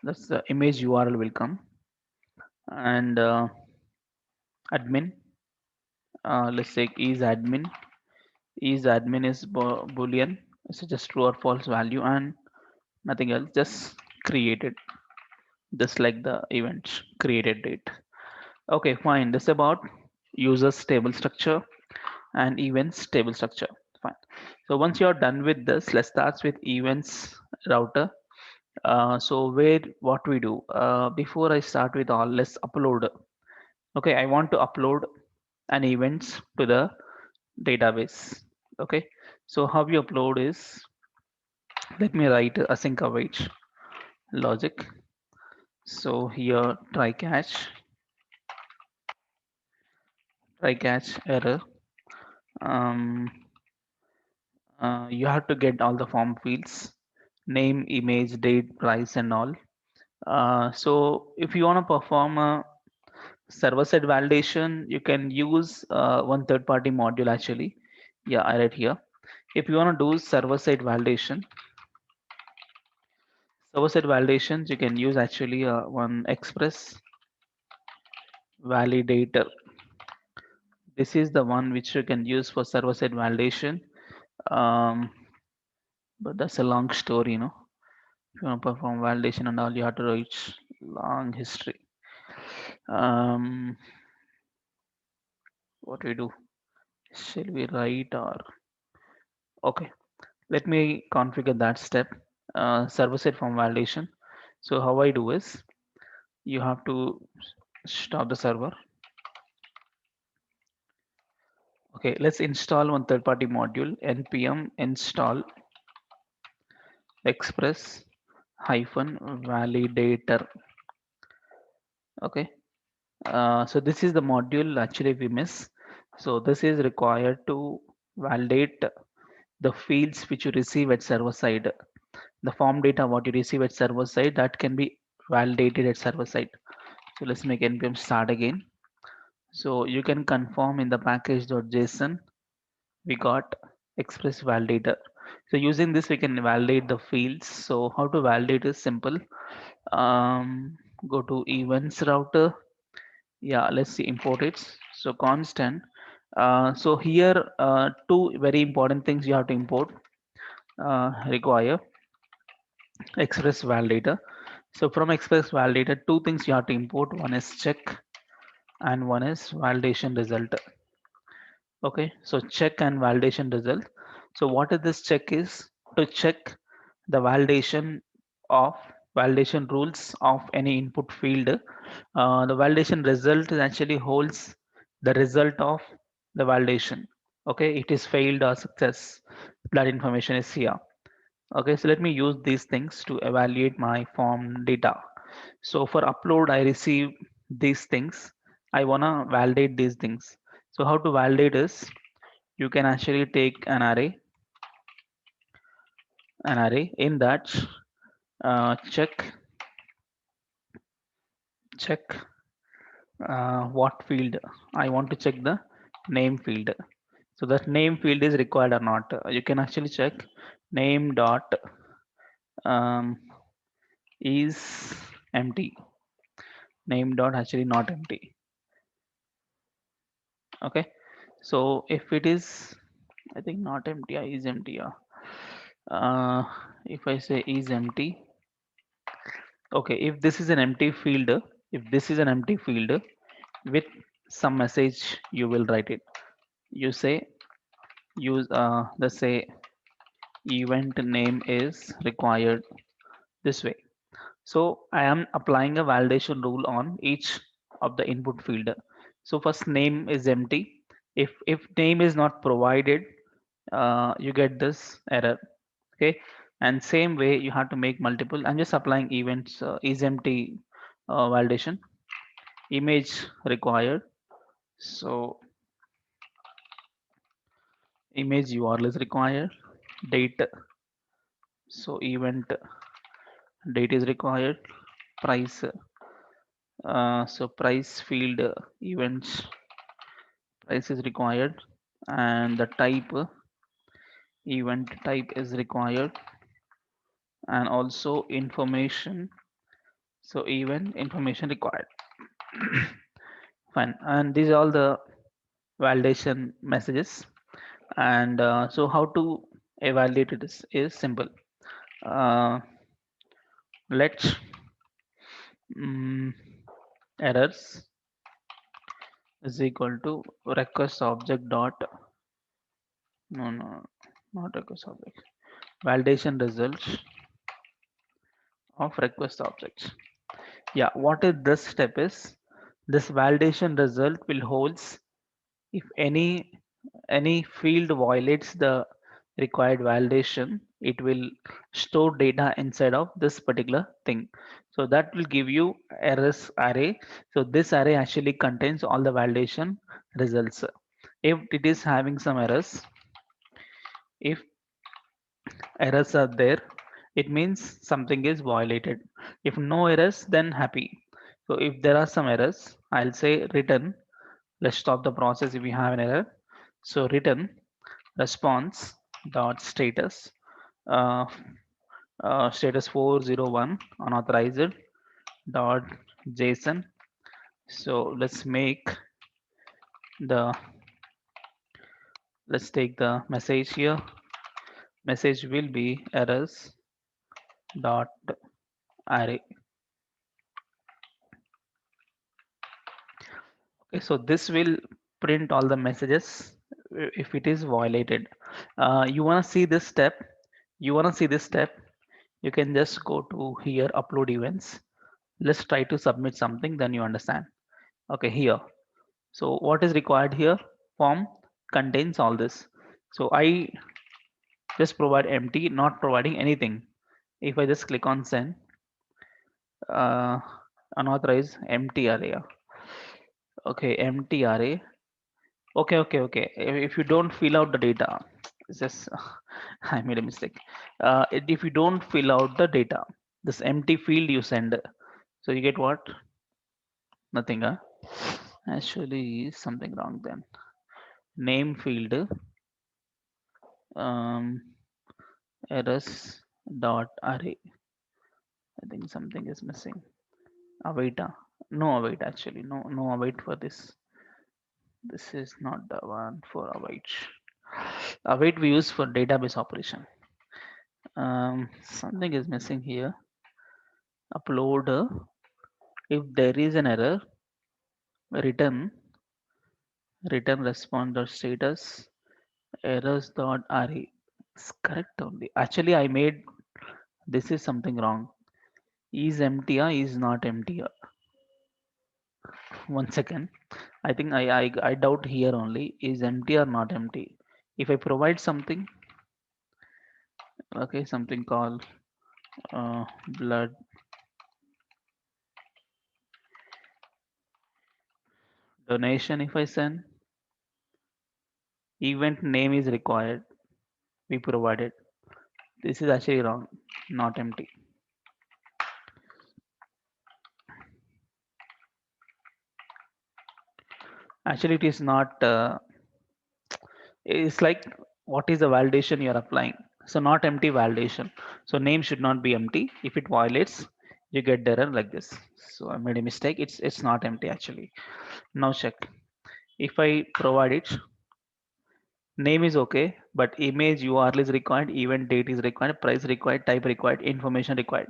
That's the image URL will come, and admin. Let's say is admin is boolean. It's just true or false value and nothing else. Just created, just like the event created date. Okay, fine. This is about users table structure and events table structure. Fine. So once you're done with this, let's start with events router. So where what we do before I start with all, let's upload. Okay, I want to upload an events to the database. Okay, so how you upload is, let me write async await logic. So here try catch error. Um, you have to get all the form fields, name, image, date, price, and all. So if you want to perform a server-side validation, you can use one third-party module actually. Yeah, I write here. If you want to do server-side validations, you can use actually one Express Validator. This is the one which you can use for server-side validation. Um, but that's a long story, If you want to perform validation and all, you have to write long history. Um, what we do? Shall we write or okay? Let me configure that step. Server-side form validation. So how I do is, you have to stop the server. Okay, let's install one third-party module, npm install express hyphen validator. Okay, so this is the module actually we miss. So this is required to validate the fields which you receive at server side. The form data what you receive at server side, that can be validated at server side. So let's make npm start again. So you can confirm in the package.json we got express validator. So using this we can validate the fields. So how to validate is simple. Go to events router. Yeah, let's see, import it. So constant So here, two very important things you have to import, require express validator. So from express validator, two things you have to import. One is check and one is validation result. Okay, so check and validation result. So what is this check is to check the of validation rules of any input field. The validation result is actually holds the result of the validation. Okay, it is failed or success. That information is here. Okay, so let me use these things to evaluate my form data. So for upload, I receive these things. I wanna validate these things. So how to validate is you can actually take an array in that check what field I want to check the name field. So that name field is required or not. You can actually check name dot um, is empty. Name dot actually not empty. Okay. So if it is, I think not empty, is empty. Yeah. If I say is empty, okay. If this is an empty field with some message, you will write it. You say use let's say event name is required this way. So I am applying a validation rule on each of the input field. So first name is empty. If name is not provided, you get this error. Okay, and same way you have to make multiple. I'm just applying events is empty validation. Image required. So image URL is required. Date. So event date is required. Price. So price field events price is required, and the type event type is required, and also information. So event information required. Fine, and these are all the validation messages. And so how to evaluate it is simple. Uh, let mm, errors is equal to request object dot no not request object validation results of request objects. Yeah, what is this step is this validation result will holds if any field violates the required validation, it will store data inside of this particular thing. So that will give you errors array. So this array actually contains all the validation results. If it is having some errors, if errors are there, it means something is violated. If no errors, then happy. So if there are some errors, I'll say return. Let's stop the process if we have an error. So return response dot status uh, status 401 unauthorized dot json. So the let's take the message here. Message will be errors dot array. Okay, so this will print all the messages if it is violated. You want to see this step? You want to see this step? You can just go to here, upload events. Let's try to submit something, then you understand. Okay, here. So what is required here? Form contains all this. So I just provide empty, not providing anything. If I just click on send, uh, unauthorized empty array. Okay, empty array. Okay. If you don't fill out the data, it's just I made a mistake. If you don't fill out the data, this empty field you send, so you get what? Nothing, huh? Actually, something wrong then. Name field, um, errors dot array. I think something is missing. Await, no await actually, no await for this. This is not the one for await. Await we use for database operation. Something is missing here. Upload. If there is an error, return response or status errors dot re. It's correct only. Actually, I made this is something wrong. Is empty or is not empty? One second. I think I doubt here only is empty or not empty. If I provide something, okay, something called blood donation. If I send event name is required, we provided. This is actually wrong, not empty. Actually, it is not. It's like what is the validation you are applying. So not empty validation. So name should not be empty. If it violates, you get the error like this. So I made a mistake. It's not empty actually. Now check. If I provide it, name is okay, but image URL is required, event date is required, price required, type required, information required.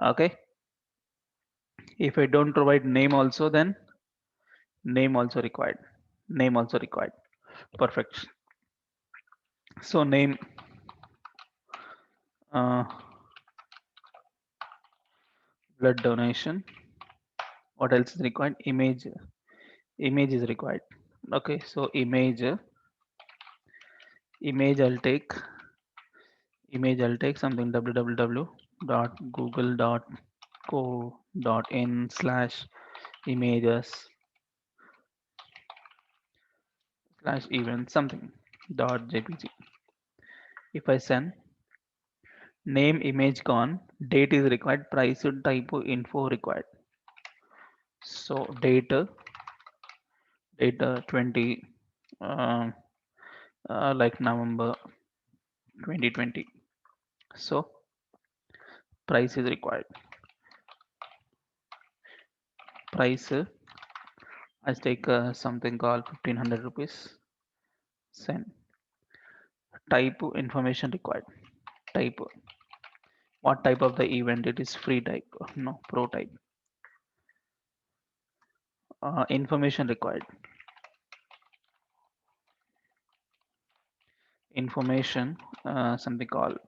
Okay. If I don't provide name also, then name also required. Name also required. Perfect. So name uh, blood donation. What else is required? Image is required. Okay, so image I'll take something www.google.co.in/images/event something .jpg. If I send name image gone, date is required, price typo info required. So data 20 um, like November 2020. So price is required. Price I take something called 1500 rupees. Send. Type information required. Type. What type of the event? It is free type. No, pro type. Information required. Information something called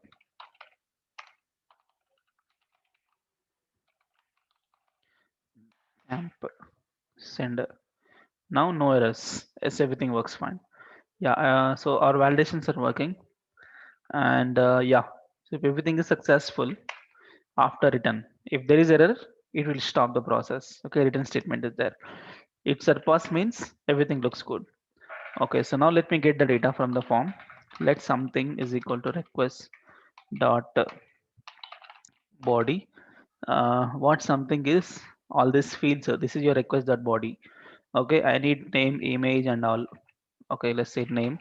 amp sender. Now no errors. Yes, everything works fine. Yeah. So our validations are working, and yeah. So if everything is successful after return, if there is error, it will stop the process. Okay, return statement is there. If surpass means everything looks good. Okay, so now let me get the data from the form. Let something is equal to request dot body. What something is all this fields. So this is your request dot body. Okay, I need name, image, and all. Okay, let's say name,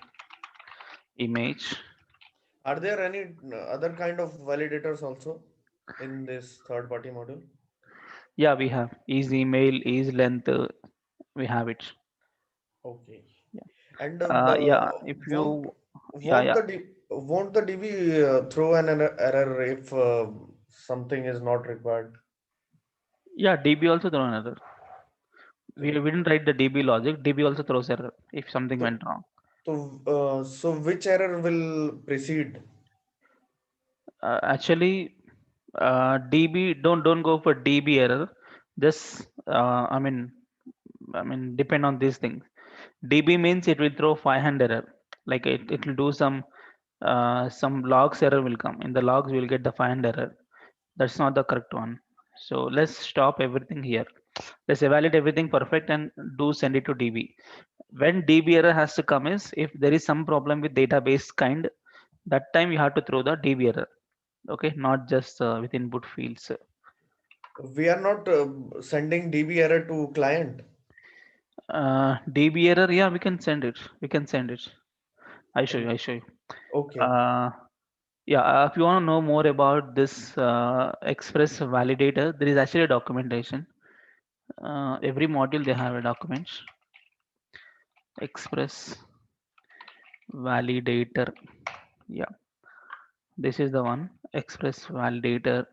image. Are there any other kind of validators also in this third party module? Yeah, we have is email, is length. We have it. Okay. Yeah. And Yeah. If won't you, yeah, won't yeah, won't the DB throw an error if something is not required? yeah. DB also throw another. We didn't write the DB logic. DB also throws error if something So, went wrong. so which error will precede? Actually, DB don't go for DB error. Just I mean depend on these things. DB means it will throw 500 error. Like it will do some logs error will come. In the logs we will get the 500 error. That's not the correct one. So let's stop everything here. Let's evaluate everything perfect and do send it to DB. When DB error has to come is if there is some problem with database kind, that time you have to throw the DB error. Okay, not just with input fields. We are not sending DB error to client. DB error, yeah, we can send it. We can send it. I show you. I O- show you. Okay. Uh, yeah, if you want to know more about this Express validator, there is actually a documentation. Every module they have a document. Express validator. Yeah, this is the one. Express validator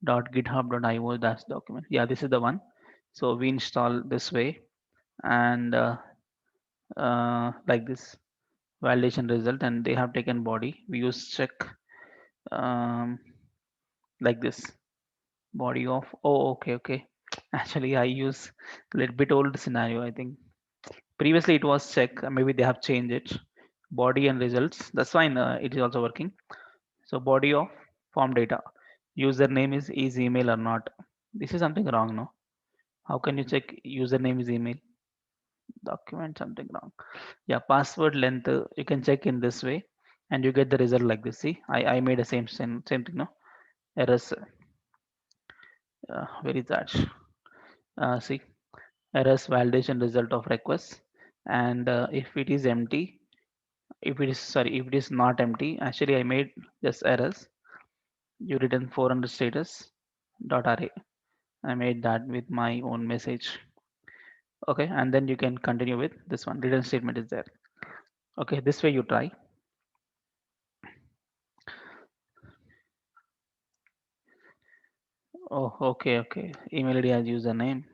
dot github.io dash document. Yeah, this is the one. So we install this way, and like this validation result, and they have taken body. We use check, um, like this, body of. Oh, okay, okay. Actually, I use a little bit old scenario. I think previously it was check. Maybe they have changed it. Body and results. That's fine. It is also working. So body of form data. Username is email or not. This is something wrong, no? How can you check username is email? Document something wrong. Yeah, password length. You can check in this way, and you get the result like this. See, I made the same thing, no? Errors. Where is that? See, errors validation result of request, and if it is empty, if it is sorry, if it is not empty, actually I made just errors. You written 400 status dot array. I made that with my own message. Okay, and then you can continue with this one. Return statement is there. Okay, this way you try. Oh, okay, okay. Email ID as username.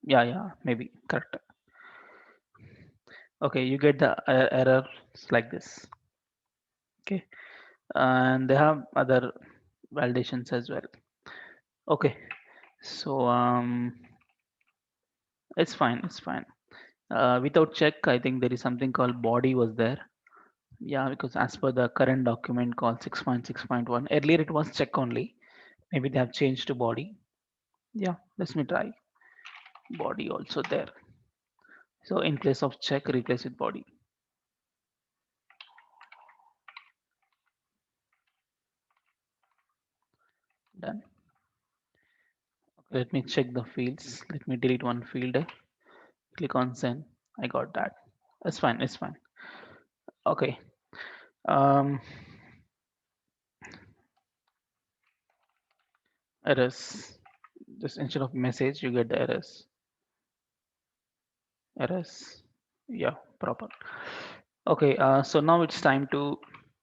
Yeah, yeah, maybe correct. Okay, you get the errors like this. Okay, and they have other validations as well. Okay, so it's fine, it's fine. Without check, I think there is something called body was there. Yeah, because as per the current document called 6.6.1, earlier it was check only. Maybe they have changed to body. Yeah, let me try body also there. So in place of check, replace with body. Done. Okay, let me check the fields. Let me delete one field. Click on send. I got that. It's fine. It's fine. Okay. Um, errors. Just instead of message, you get the errors. Errors. Yeah, proper. Okay. So now it's time to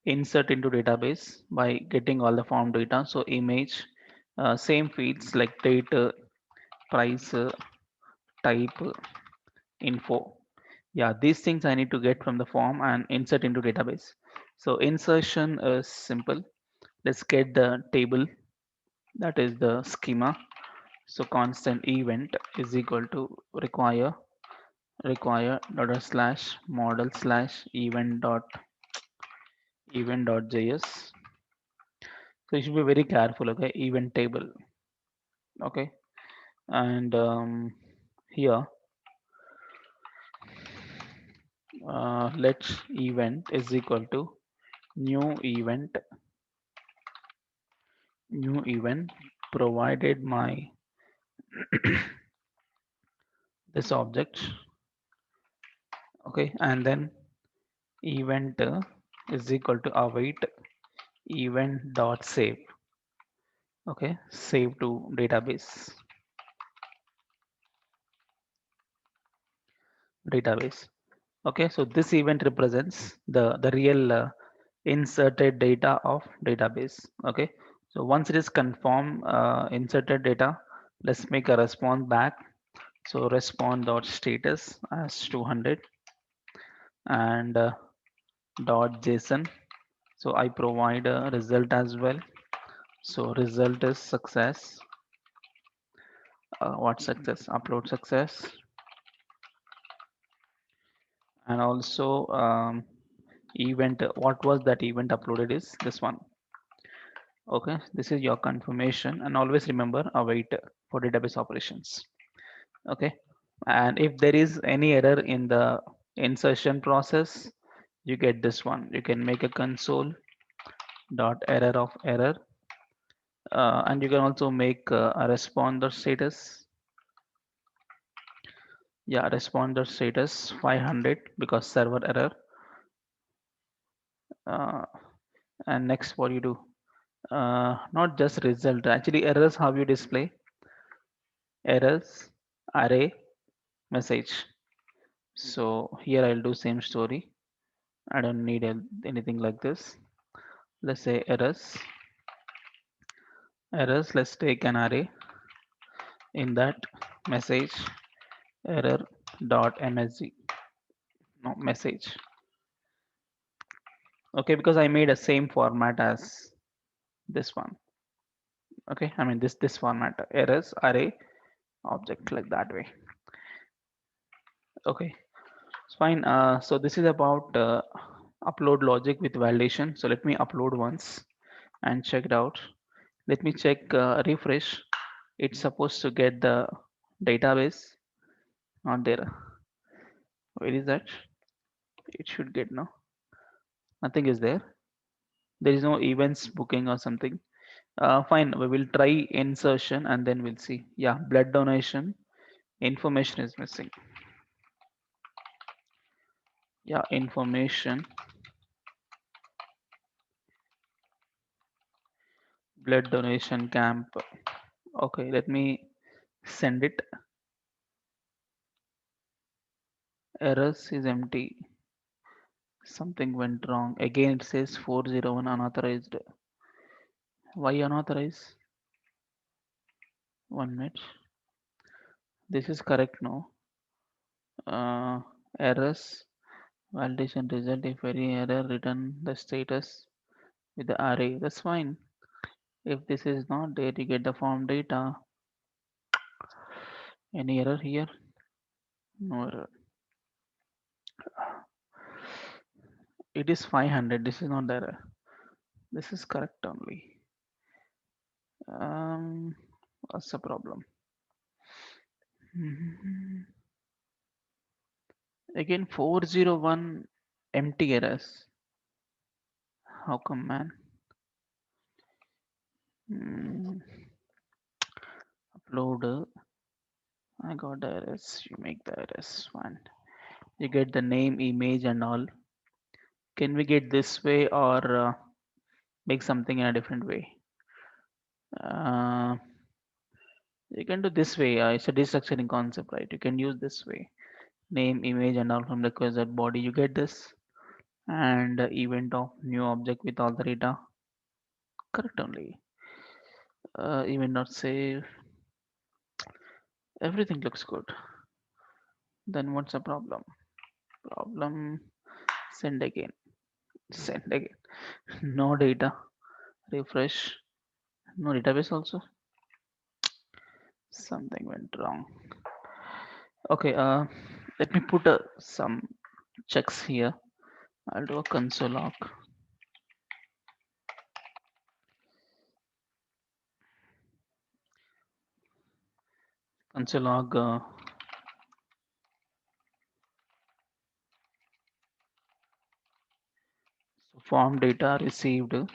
insert into database by getting all the form data. So image, same fields like date, price, type, info. Yeah, these things I need to get from the form and insert into database. So insertion is simple. Let's get the table, that is the schema. So constant event is equal to require dot slash model slash event dot js. So you should be very careful. Okay, event table. Okay, and here let's event is equal to new event new event provided my this object. Okay, and then event is equal to await event dot save. Okay, save to database. Okay, so this event represents the real inserted data of database. Okay, so once it is confirmed inserted data, let's make a response back. So respond dot status as 200 and dot json. So I provide a result as well. So result is success. What success? Upload success. And also event, what was that event uploaded is this one. Okay, this is your confirmation, and always remember await for database operations. Okay, and if there is any error in the insertion process, you get this one. You can make a console dot error of error, and you can also make a responder status. Yeah, responder status 500 because server error. uh, and next what you do, not just result, actually errors, how you display errors array message. So here I'll do same story. I don't need anything like this. Let's say errors. Errors. Let's take an array. In that message error dot msg. No message. Okay, because I made a same format as this one. Okay, I mean this format errors array object like that way. Okay, it's fine. So this is about upload logic with validation. So let me upload once and check it out. Let me check refresh. It's supposed to get the database. Not there. Where is that? It should get no. Nothing is there. There is no events booking or something. Fine. We will try insertion and then we'll see. Yeah, blood donation information is missing. Yeah, information blood donation camp. Okay, let me send it. Errors is empty. Something went wrong. Again, it says 401 unauthorized. Why unauthorized? 1 minute. This is correct, no? Errors. Validation result. If any error, return the status with the array. That's fine. If this is not there, you get the form data. Any error here? No error. It is 500. This is not the error. This is correct only. What's the problem? Again, 401 empty errors. How come, man? Upload. I got the errors. You make the errors. Fine. You get the name, image, and all. Can we get this way or make something in a different way? Uh, you can do this way. It's a destructuring concept, right? You can use this way. Name, image, and all from the request body. You get this. And event of new object with all the data. Correct only. Event not save. Everything looks good. Then what's the problem? Problem. Send again. Send again. No data. Refresh. No database also. Something went wrong. Okay. Let me put some checks here. I'll do a console log. Console log. Form data received. Okay,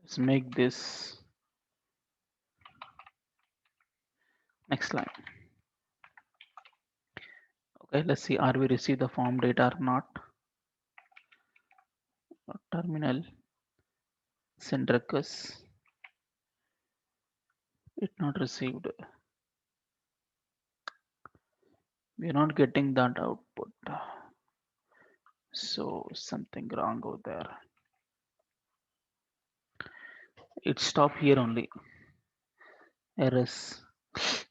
let's make this next line. Okay, let's see. Are we receive the form data or not? Terminal. Send request. It not received. We are not getting that output. So something wrong over there. It stopped here only. Errors.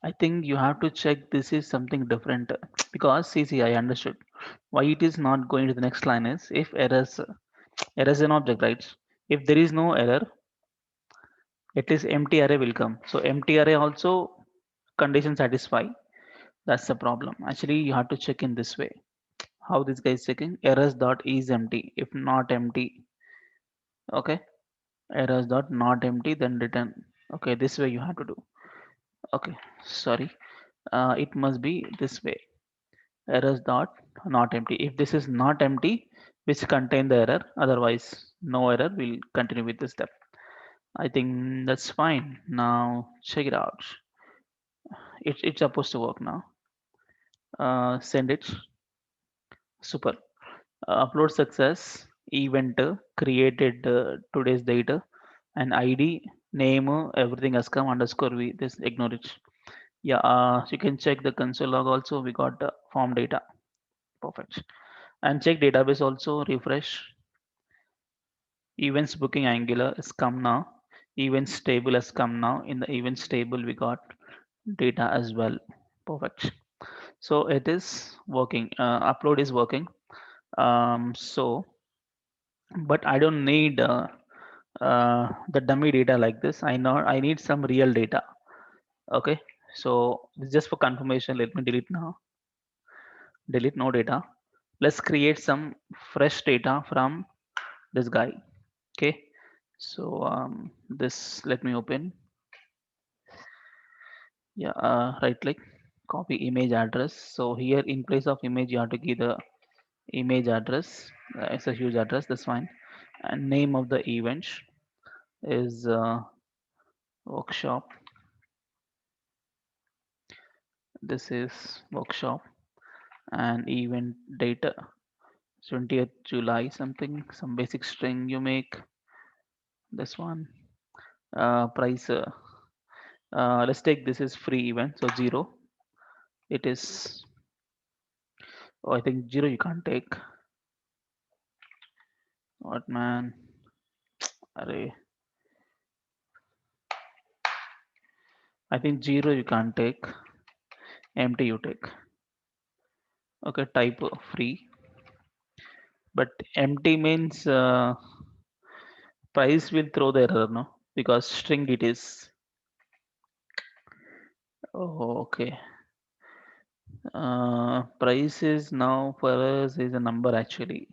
I think you have to check this is something different because see, I understood why it is not going to the next line is if errors is an object, right? If there is no error, at least empty array will come. So empty array also condition satisfy. That's the problem. Actually, you have to check in this way. How this guy is checking errors dot is empty. If not empty, okay, errors dot not empty, then return. Okay, this way you have to do. Okay, sorry. It must be this way. Errors dot not empty. If this is not empty, which contain the error. Otherwise, no error. We'll continue with this step. I think that's fine. Now check it out. it's supposed to work now. Send it. Super. Upload success. Event created today's data and ID, name, everything has come underscore v. This ignore it. Yeah, so you can check the console log also. We got the form data. Perfect. And check database also. Refresh. Events booking Angular is come now. Events table has come now. In the events table, we got data as well. Perfect. So it is working. Upload is working. So, but I don't need the dummy data like this. I need some real data. Okay. So this is just for confirmation. Let me delete now. Delete no data. Let's create some fresh data from this guy. Okay. So this let me open. Yeah. Right click, copy image address. So here in place of image, you have to give the image address. It's a huge address. That's fine. And name of the event is workshop. This is workshop and event data 20th July something, some basic string you make. This one price. Let's take this is free event, so 0. It is. Oh, I think 0 you can't take. What man? Array. I think 0 you can't take. Empty you take. Okay, type free. But empty means price will throw the error, no? Because string it is. Oh, okay. Price is now for us is a number actually.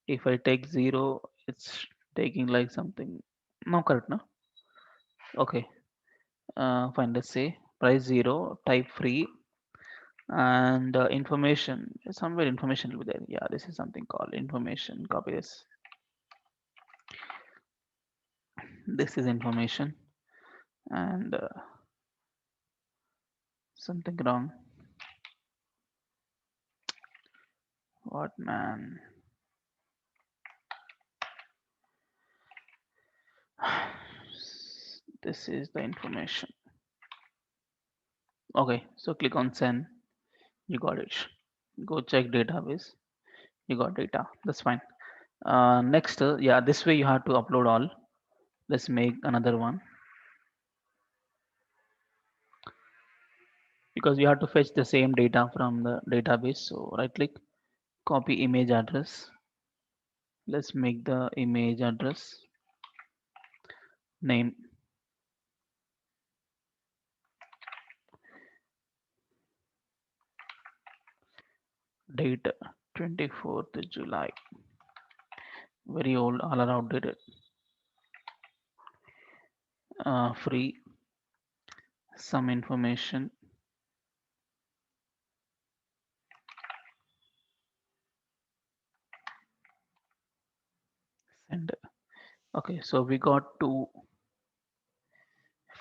If I take 0, it's taking like something. No, correct, no? Okay. Fine. Let's say price 0, type free, and information. Somewhere information will be there. Yeah, this is something called information. Copy this. This is information, and something wrong. What man? This is the information. Okay, so click on send. You got it. Go check database. You got data. That's fine. Next, yeah, this way you have to upload all. Let's make another one because you have to fetch the same data from the database. So right click, copy image address. Let's make the image address name date 24th July. Very old, all are outdated. Free, some information. Send. Okay, so we got two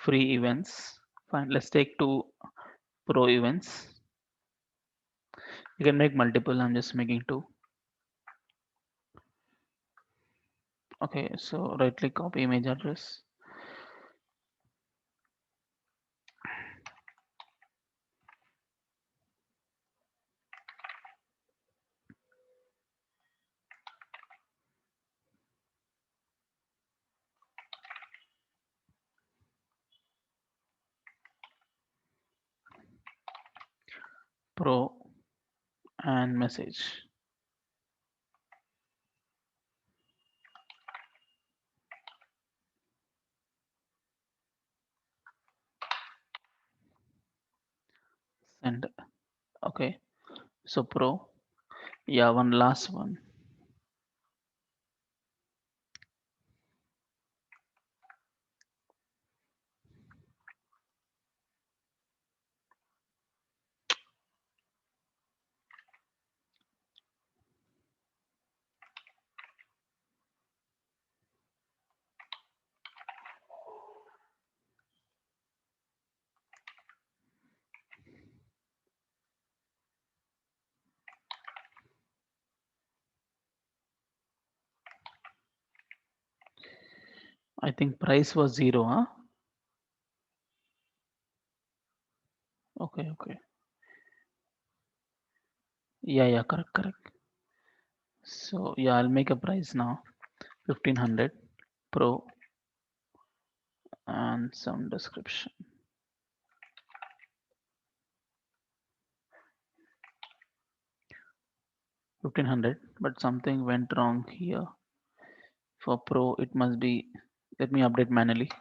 free events. Fine, let's take two pro events. You can make multiple. I'm just making two. Okay, so right click, copy image address. Pro and message. Send. Okay, so pro. Yeah, one last one. I think price was 0, huh? Okay, okay. Yeah, correct, correct. So yeah, I'll make a price now. 1500 Pro and some description. 1500, but something went wrong here. For Pro, it must be, let me update manually.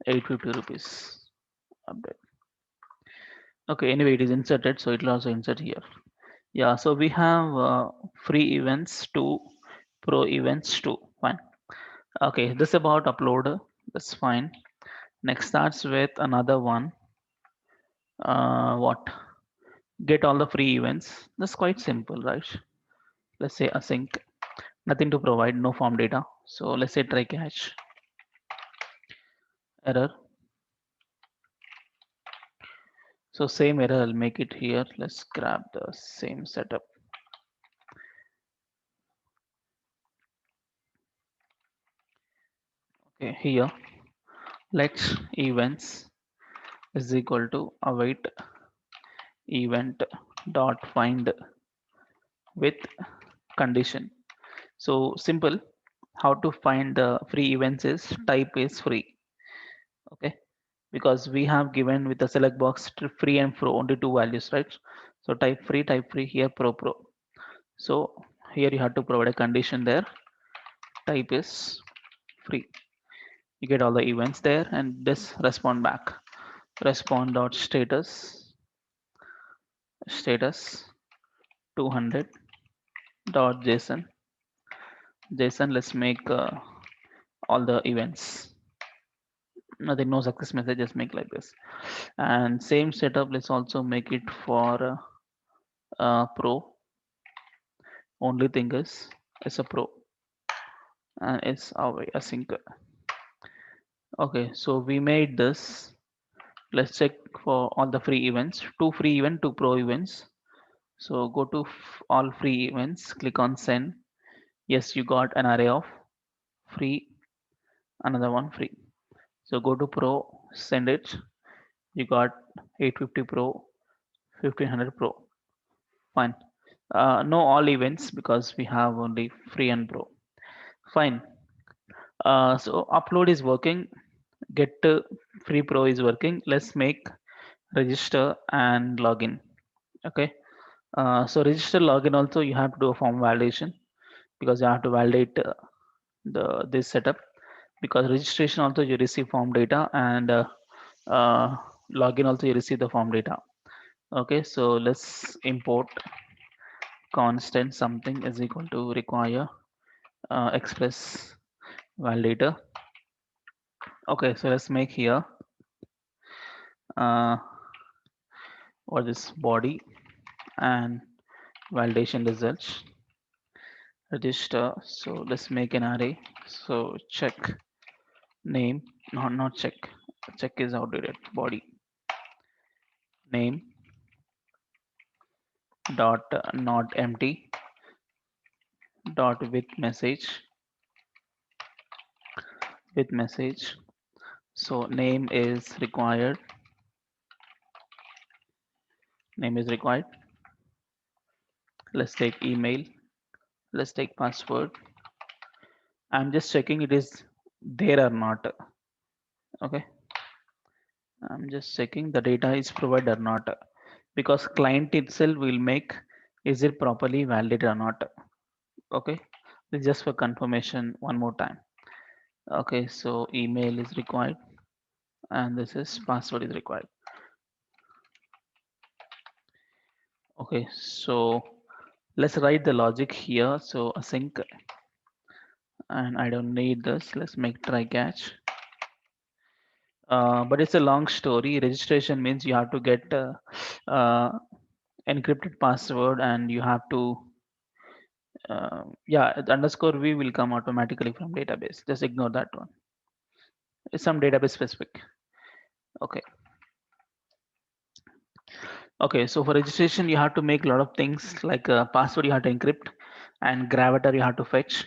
850 rupees. Update. Okay, anyway, it is inserted, so it will also insert here. Yeah, so we have free events to pro events too. Fine. Okay, this about upload. That's fine. Next starts with another one. What? Get all the free events. That's quite simple, right? Let's say async. Nothing to provide, no form data. So let's say try catch error. So same error, I'll make it here. Let's grab the same setup. Okay, here let's events is equal to await event dot find with condition. So simple. How to find the free events is type is free. Okay, because we have given with the select box free and pro only two values, right? So type free here pro. So here you have to provide a condition there. Type is free. You get all the events there and this respond back. Respond dot status 200 dot JSON. Let's make all the events. Nothing, no success message. Just make like this. And same setup. Let's also make it for pro. Only thing is it's a pro and it's our async. Okay, so we made this. Let's check for all the free events. Two free event, two pro events. So go to all free events. Click on send. Yes, you got an array of free. Another one free. So go to pro. Send it. You got 850 pro, 1500 pro. Fine. No all events because we have only free and pro. Fine. So upload is working. Get free pro is working. Let's make register and login. Okay. So register login also you have to do a form validation because you have to validate the this setup because registration also you receive form data and uh, login also you receive the form data. Okay, so let's import constant something is equal to require express validator. Okay, so let's make here uh, what is body and validation results register. So let's make an array. So check name, not check. Check is outdated. Body name dot not empty dot with message. So name is required. Name is required. Let's take email. Let's take password. I'm just checking it is there or not. Okay. I'm just checking the data is provided or not because client itself will make is it properly validated or not. Okay. This is just for confirmation one more time. Okay. So email is required and this is password is required. Okay. So let's write the logic here. So async and I don't need this. Let's make try catch. But it's a long story. Registration means you have to get uh, encrypted password and you have to yeah, the underscore v will come automatically from database. Just ignore that one. It's some database specific. Okay. Okay, so for registration you have to make a lot of things like password you have to encrypt and gravatar you have to fetch.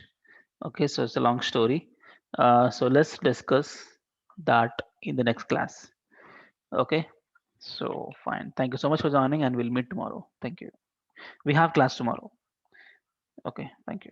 Okay, so it's a long story. So let's discuss that in the next class. Okay. So fine. Thank you so much for joining, and we'll meet tomorrow. Thank you. We have class tomorrow. Okay. Thank you.